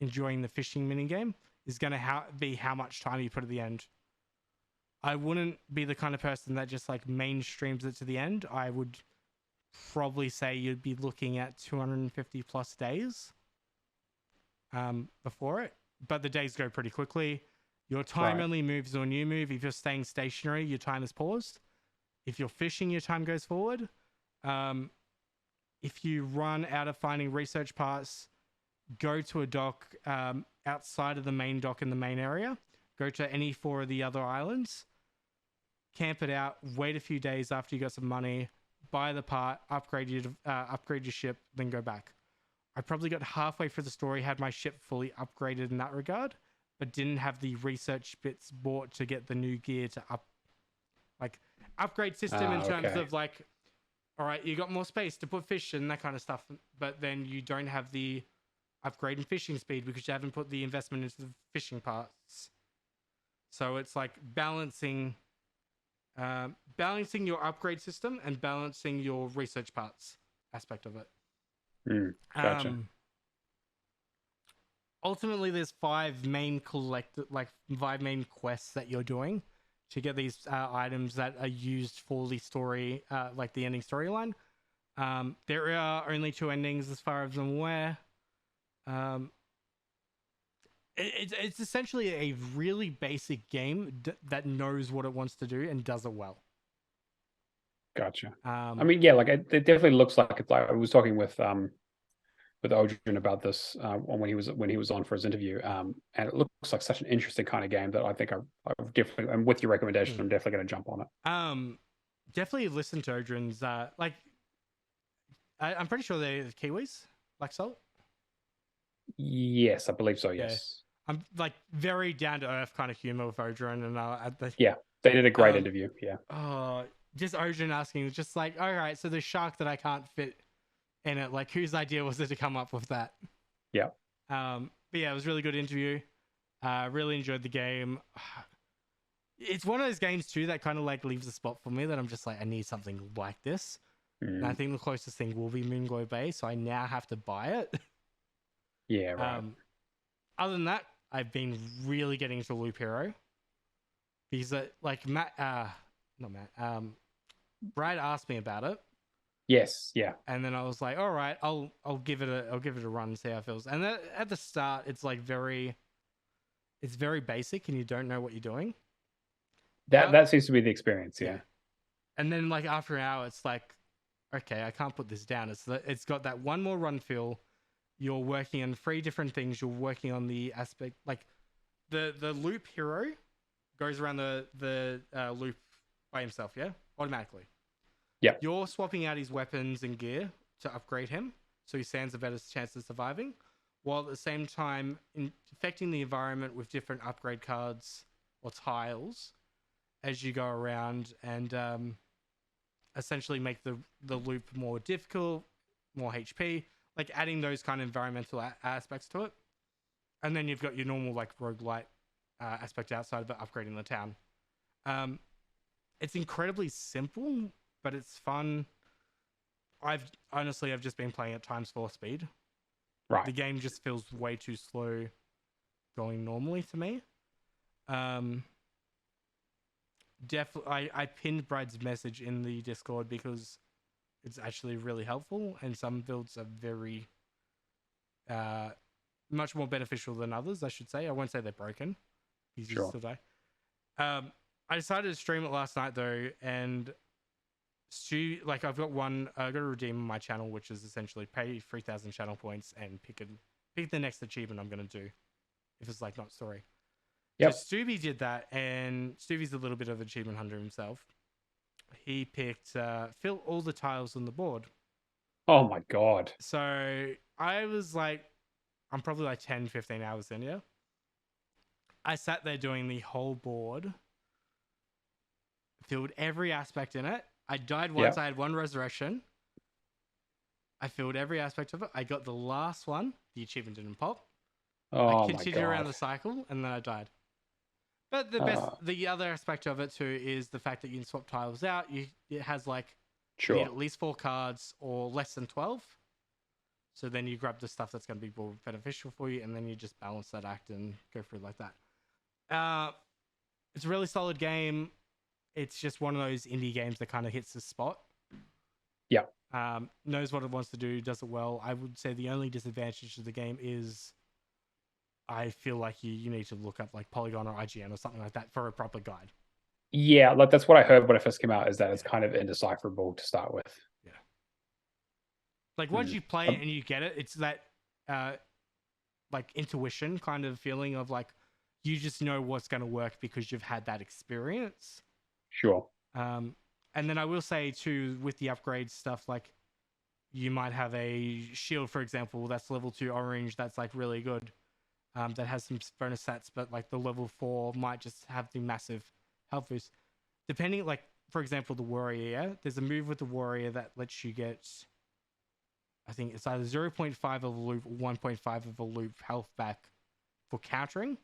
enjoying the fishing mini game, is going to be how much time you put at the end. I wouldn't be the kind of person that just like mainstreams it to the end. I would probably say you'd be looking at 250 plus days before it, but the days go pretty quickly. Your time only moves when you move. If you're staying stationary, your time is paused. If you're fishing, your time goes forward. If you run out of finding research parts, go to a dock outside of the main dock in the main area, go to any 4 of the other islands, camp it out, wait a few days after you got some money, buy the part, upgrade your ship, then go back. I probably got halfway through the story, had my ship fully upgraded in that regard, but didn't have the research bits bought to get the new gear to upgrade system in terms of like, all right, you got more space to put fish and that kind of stuff, but then you don't have the upgrade in fishing speed because you haven't put the investment into the fishing parts. So it's like balancing your upgrade system and balancing your research parts aspect of it. Gotcha. Ultimately, there's 5 main quests that you're doing to get these items that are used for the story, like the ending storyline. There are only 2 endings as far as I'm aware. It's essentially a really basic game that knows what it wants to do and does it well. Gotcha. I mean, yeah, like it definitely looks like it's like I was talking with Odrin about this when he was on for his interview, and it looks like such an interesting kind of game that I think I definitely, and with your recommendation, I'm definitely going to jump on it. Definitely listen to Odrin's. I'm pretty sure they're Kiwis, like Salt. Yes, I believe so. Yes, I'm like very down to earth kind of humor with Odrin, and they did a great interview. Yeah. Oh, just Odrin asking, just like, all right, so the shark that I can't fit in it, like, whose idea was it to come up with that? Yeah. But yeah, it was a really good interview. Really enjoyed the game. It's one of those games too that kind of like leaves a spot for me that I'm just like, I need something like this. And I think the closest thing will be Moonglow Bay, so I now have to buy it. Yeah, right. Other than that, I've been really getting into Loop Hero because Brad asked me about it. Yes, yeah. And then I was like, all right, I'll give it a run and see how it feels. And at the start, it's like very basic and you don't know what you're doing. That seems to be the experience, yeah. And then like after an hour, it's like, okay, I can't put this down. It's got that one more run feel. You're working on 3 different things. You're working on the aspect like the Loop Hero goes around the loop by himself, yeah, automatically. Yeah. You're swapping out his weapons and gear to upgrade him, so he stands a better chance of surviving, while at the same time affecting the environment with different upgrade cards or tiles as you go around and essentially make the loop more difficult, more HP, like adding those kind of environmental aspects to it. And then you've got your normal like roguelite aspect outside of it, upgrading the town. It's incredibly simple, but it's fun. I've just been playing at ×4 speed. Right. The game just feels way too slow going normally to me. Definitely, I pinned Brad's message in the Discord because it's actually really helpful, and some builds are very much more beneficial than others, I should say. I won't say they're broken. He's just still die. I decided to stream it last night though, and Stu, like I've got to redeem my channel, which is essentially pay 3,000 channel points and pick the next achievement I'm going to do if it's like not story. Yep. So Stubby did that, and Stubby's a little bit of an achievement hunter himself. He picked fill all the tiles on the board. Oh my god. So I was like, I'm probably like 10, 15 hours in, yeah? I sat there doing the whole board, filled every aspect in it. I died once, I had 1 resurrection. I filled every aspect of it. I got the last one. The achievement didn't pop. Oh, I continued around the cycle, and then I died. But the other aspect of it too is the fact that you can swap tiles out. It has like you need at least 4 cards or less than 12. So then you grab the stuff that's going to be more beneficial for you, and then you just balance that act and go through like that. It's a really solid game. It's just one of those indie games that kind of hits the spot. Yeah. Knows what it wants to do, does it well. I would say the only disadvantage of the game is I feel like you need to look up like Polygon or IGN or something like that for a proper guide. Yeah, like that's what I heard when it first came out, is that it's kind of indecipherable to start with. Yeah. Like once you play it and you get it, it's that like intuition kind of feeling of like you just know what's going to work because you've had that experience. Sure. And then I will say too, with the upgrade stuff, like you might have a shield, for example, that's level 2 orange, that's like really good. That has some bonus stats, but like the level 4 might just have the massive health boost. Depending, like for example, the warrior, yeah? There's a move with the warrior that lets you get, I think it's either 0.5 of a loop or 1.5 of a loop health back for countering.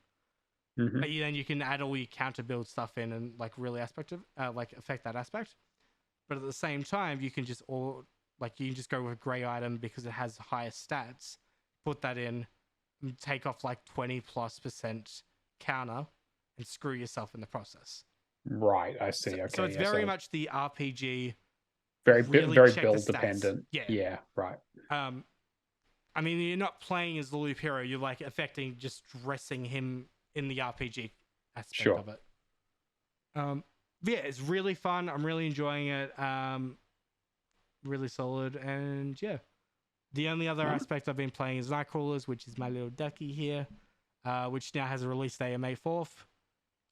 Mm-hmm. But then you can add all your counter build stuff in and like really affect that aspect. But at the same time, you can just you can just go with a grey item because it has higher stats. Put that in, and take off like 20+% counter, and screw yourself in the process. Right, I see. Okay, so it's very much the RPG. Very really build dependent. Yeah, right. I mean, you're not playing as the loop hero. You're like affecting just dressing him in the RPG aspect of it. Yeah, it's really fun. I'm really enjoying it. Really solid, and yeah. The only other aspect I've been playing is Nightcrawlers, which is my little ducky here, which now has a release day of May 4th.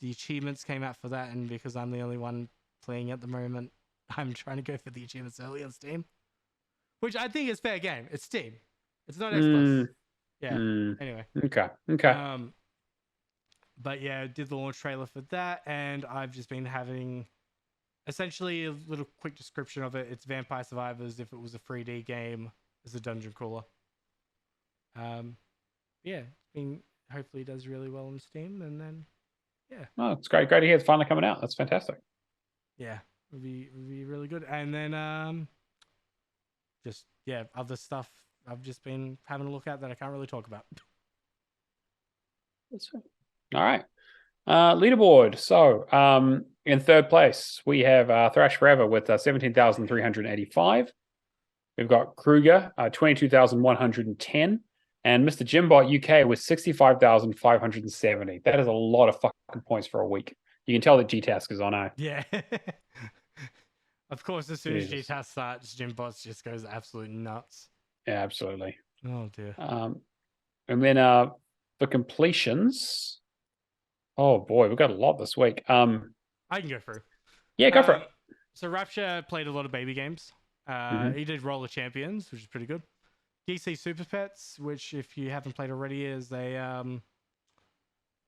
The achievements came out for that, and because I'm the only one playing at the moment, I'm trying to go for the achievements early on Steam, which I think is fair game. It's Steam. It's not Xbox. Yeah. Anyway. Okay. But yeah, I did the launch trailer for that, and I've just been having essentially a little quick description of it. It's Vampire Survivors if it was a 3D game as a dungeon crawler. Yeah, hopefully does really well on Steam, and then yeah. Oh, it's great to hear it's finally coming out. That's fantastic. Yeah, would be really good. And then just other stuff I've just been having a look at that I can't really talk about. That's fine. All right. Leaderboard. So in third place we have Thrash Forever with 17,385. We've got Kruger 22,110, and Mr. Jimbot UK with 65,570. That is a lot of fucking points for a week. You can tell that GTask is on. Yeah. Of course, as soon as GTask starts, Jimbot just goes absolutely nuts. Yeah, absolutely. Oh dear. And then for completions, oh boy, we've got a lot this week. I can go through. Yeah, go for it. So Rapture played a lot of baby games. He did Roller Champions, which is pretty good. DC Super Pets, which if you haven't played already, is a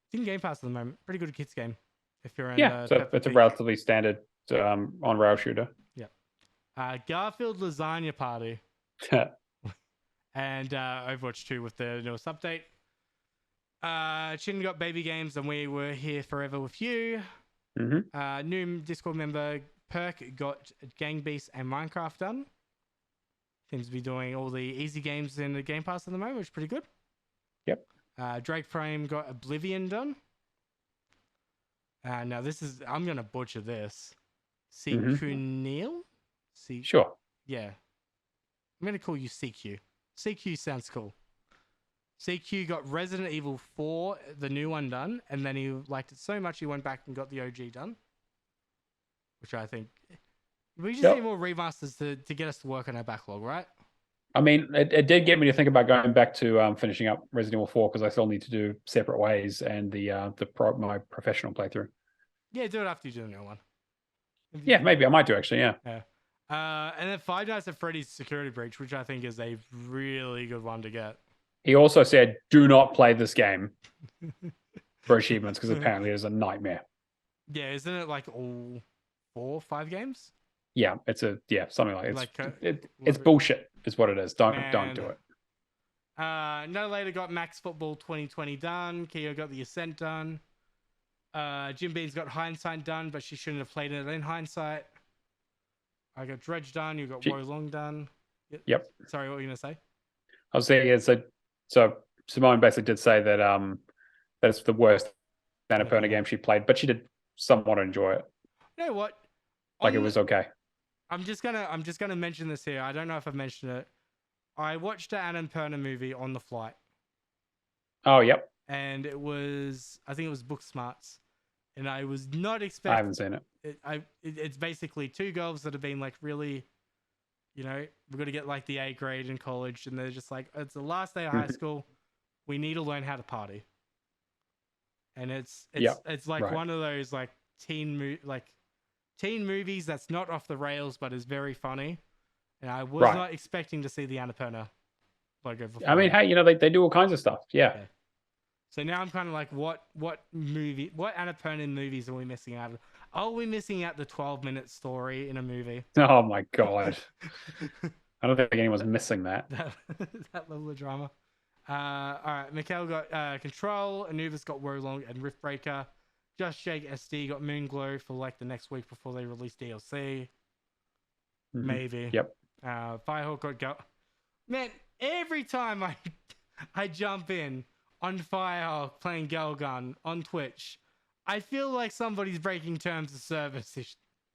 it's in Game Pass at the moment. Pretty good kids game. If you're in so it's a relatively standard on rail shooter. Yeah. Garfield Lasagna Party. And Overwatch 2 with the newest update. Chin got baby games, and we were here forever with you. New Discord member Perk got Gang Beasts and Minecraft done. Seems to be doing all the easy games in the Game Pass at the moment, which is pretty good. Yep. Drake Frame got Oblivion done. Now this is, I'm going to butcher this. CQ Sure. Yeah. I'm going to call you CQ. CQ sounds cool. CQ got Resident Evil 4, the new one, done, and then he liked it so much he went back and got the OG done. Which I think... We just need more remasters to get us to work on our backlog, right? I mean, it did get me to think about going back to finishing up Resident Evil 4 because I still need to do Separate Ways and my professional playthrough. Yeah, do it after you do the new one. Yeah, maybe I might do actually. Yeah. And then Five Nights at Freddy's Security Breach, which I think is a really good one to get. He also said, "Do not play this game for achievements because apparently it is a nightmare." Yeah, isn't it like all 4 or 5 games? Yeah, something like it's bullshit is what it is. Don't do it. No Later got Max Football 2020 done. Keo got the Ascent done. Jim Bean's got Hindsight done, but she shouldn't have played it in hindsight. I got Dredge done. You got Roy Long done. Yep. Sorry, what were you gonna say? I was saying so Simone basically did say that that's the worst Annapurna game she played, but she did somewhat enjoy it. You know what? Like it was okay. I'm just gonna mention this here. I don't know if I've mentioned it. I watched an Annapurna movie on the flight. Oh, yep. And I think it was Book Smarts, and I was not expecting. I haven't seen it. It's basically 2 girls that have been like really, we've got to get like the A grade in college, and they're just like, it's the last day of high school. we need to learn how to party. And it's like right. one of those like teen movies that's not off the rails but is very funny. And I was not expecting to see the Annapurna logo before. I mean, hey, they do all kinds of stuff. Yeah. So now I'm kind of like, what Annapurna movies are we missing out? Are we missing out the 12-minute story in a movie? Oh my god. I don't think anyone's missing that. that level of drama. All right, Mikkel got Control, Anubis got Wolong and Riftbreaker. Just Shake SD got Moonglow for like the next week before they release DLC. Mm-hmm. Maybe. Yep. Firehawk got Man, every time I jump in on Firehawk playing Galgun on Twitch, I feel like somebody's breaking terms of service.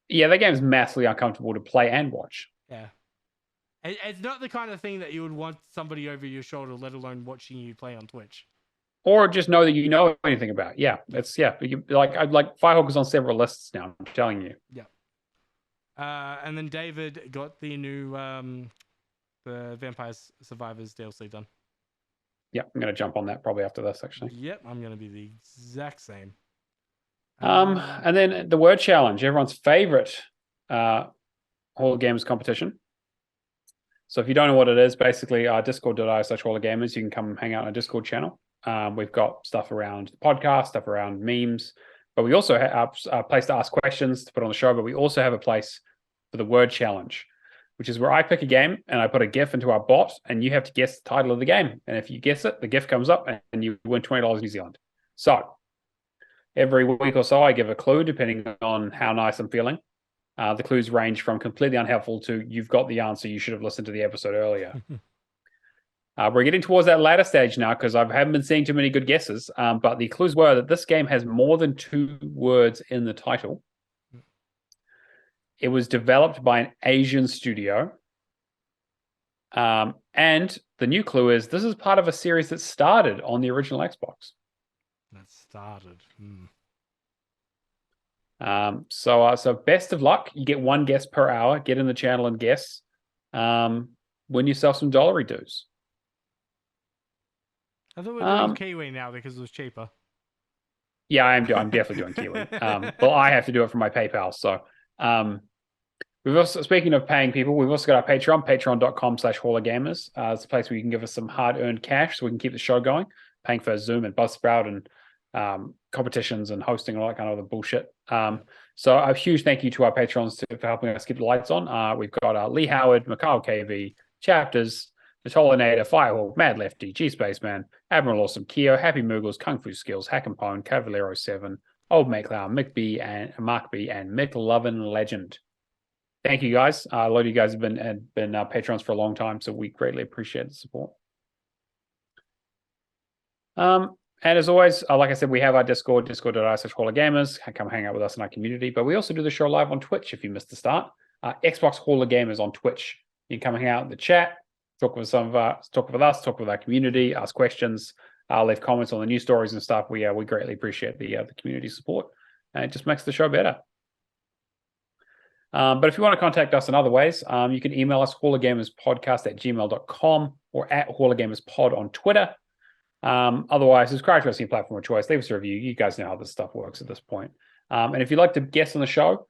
Yeah, that game's massively uncomfortable to play and watch. Yeah. It's not the kind of thing that you would want somebody over your shoulder, let alone watching you play on Twitch. Or just know that you know anything about. Yeah, like Firehawk is on several lists now. I'm telling you. Yeah. And then David got the new the Vampire Survivors DLC done. Yeah, I'm gonna jump on that probably after this. Actually. Yep, I'm gonna be the exact same. And then the word challenge, everyone's favorite Hall of Gamers competition. So if you don't know what it is, basically discord.io/Hall of Gamers, you can come hang out on a Discord channel. We've got stuff around the podcast, stuff around memes, but we also have a place to ask questions to put on the show, but we also have a place for the word challenge, which is where I pick a game and I put a GIF into our bot and you have to guess the title of the game. And if you guess it, the GIF comes up and you win $20 New Zealand. So every week or so, I give a clue depending on how nice I'm feeling. The clues range from completely unhelpful to you've got the answer, you should have listened to the episode earlier. We're getting towards that latter stage now because I haven't been seeing too many good guesses. But the clues were that this game has more than 2 words in the title. It was developed by an Asian studio. And the new clue is this is part of a series that started on the original Xbox. That started. So best of luck. You get 1 guess per hour. Get in the channel and guess. Win yourself some dollary dues. I thought we were doing Kiwi now because it was cheaper. Yeah, I'm definitely doing Kiwi. Well, I have to do it from my PayPal. So we've also, speaking of paying people, we've also got our Patreon, patreon.com/Hall of Gamers. It's a place where you can give us some hard-earned cash so we can keep the show going, paying for Zoom and Buzzsprout and competitions and hosting and all that kind of other bullshit. So a huge thank you to our patrons for helping us keep the lights on. We've got Lee Howard, Mikhail KV, Chapters, Natolinator, Firehawk, Mad Lefty, G Spaceman, Admiral Awesome, Keo, Happy Moogles, Kung Fu Skills, Hack and Pone, Cavaliero 7, Old McLeod, Mick B, and Mark B, and McLovin Legend. Thank you guys. A lot of you guys have been patrons for a long time, so we greatly appreciate the support. And as always, like I said, we have our Discord, discord.io/Hall of Gamers. Come hang out with us in our community. But we also do the show live on Twitch if you missed the start. Xbox Hall of Gamers on Twitch. You can come hang out in the chat, talk with us, talk with our community, ask questions, leave comments on the news stories and stuff. We greatly appreciate the community support, and it just makes the show better. But if you want to contact us in other ways, you can email us hallofgamerspodcast@gmail.com or @hallofgamerspod on Twitter. Otherwise, subscribe to us on your platform of choice. Leave us a review. You guys know how this stuff works at this point. And if you'd like to guest on the show,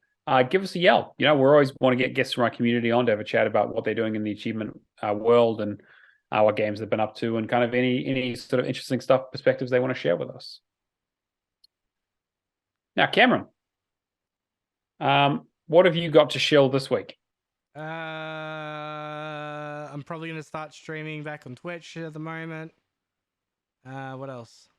give us a yell. We always want to get guests from our community on to have a chat about what they're doing in the achievement world and what games they've been up to and kind of any sort of interesting stuff, perspectives they want to share with us. Now, Cameron, what have you got to shill this week? I'm probably going to start streaming back on Twitch at the moment. What else?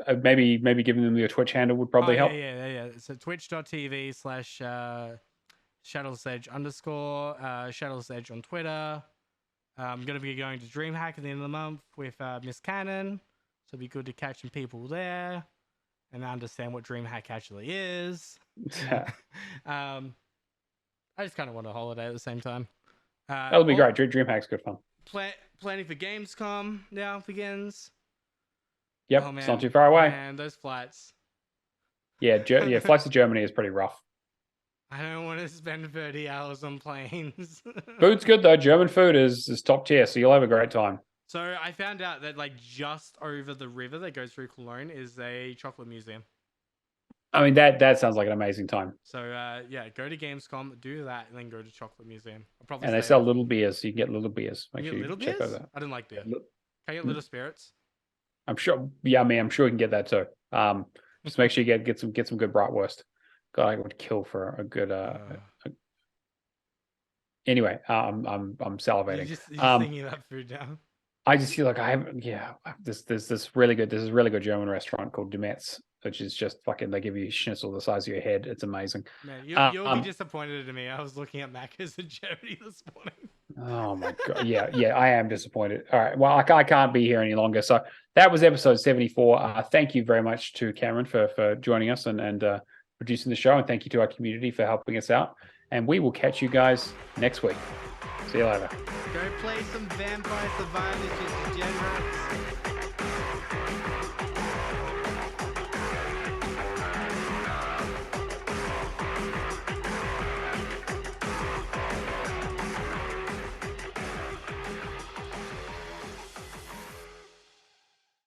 Maybe giving them your Twitch handle would probably help. Yeah. So twitch.tv/Shadowless Edge _ Shadowless Edge on Twitter. I'm going to be going to DreamHack at the end of the month with Miss Cannon. So it'll be good to catch some people there and understand what DreamHack actually is. I just kind of want a holiday at the same time. That'll be great. DreamHack's good fun. Planning for Gamescom now begins. Yep, it's not too far away. Man, those flights. Yeah, flights to Germany is pretty rough. I don't want to spend 30 hours on planes. Food's good though. German food is top tier, so you'll have a great time. So I found out that like just over the river that goes through Cologne is a chocolate museum. I mean, that sounds like an amazing time. So yeah, go to Gamescom, do that, and then go to Chocolate Museum. I'll probably And they sell little beers. You can get little beers. Make sure you check those out. I didn't like beer. Can I get little spirits? I'm sure. Yeah, I mean, I'm sure you can get that too. Just make sure you get some good bratwurst. God, I would kill for a good. Anyway, I'm salivating. You're just thinking about food now. I just feel like I haven't. Yeah, this really good. This is really good German restaurant called Dumetz, which is just fucking. They give you schnitzel the size of your head. It's amazing. Man, you'll be disappointed in me. I was looking at Macca's in Germany this morning. Oh my god, yeah, I am disappointed. All right, well, I can't be here any longer. So that was episode 74. Thank you very much to Cameron for joining us and producing the show, and thank you to our community for helping us out. And we will catch you guys next week. See you later. Go play some Vampire Survivors, you degenerates.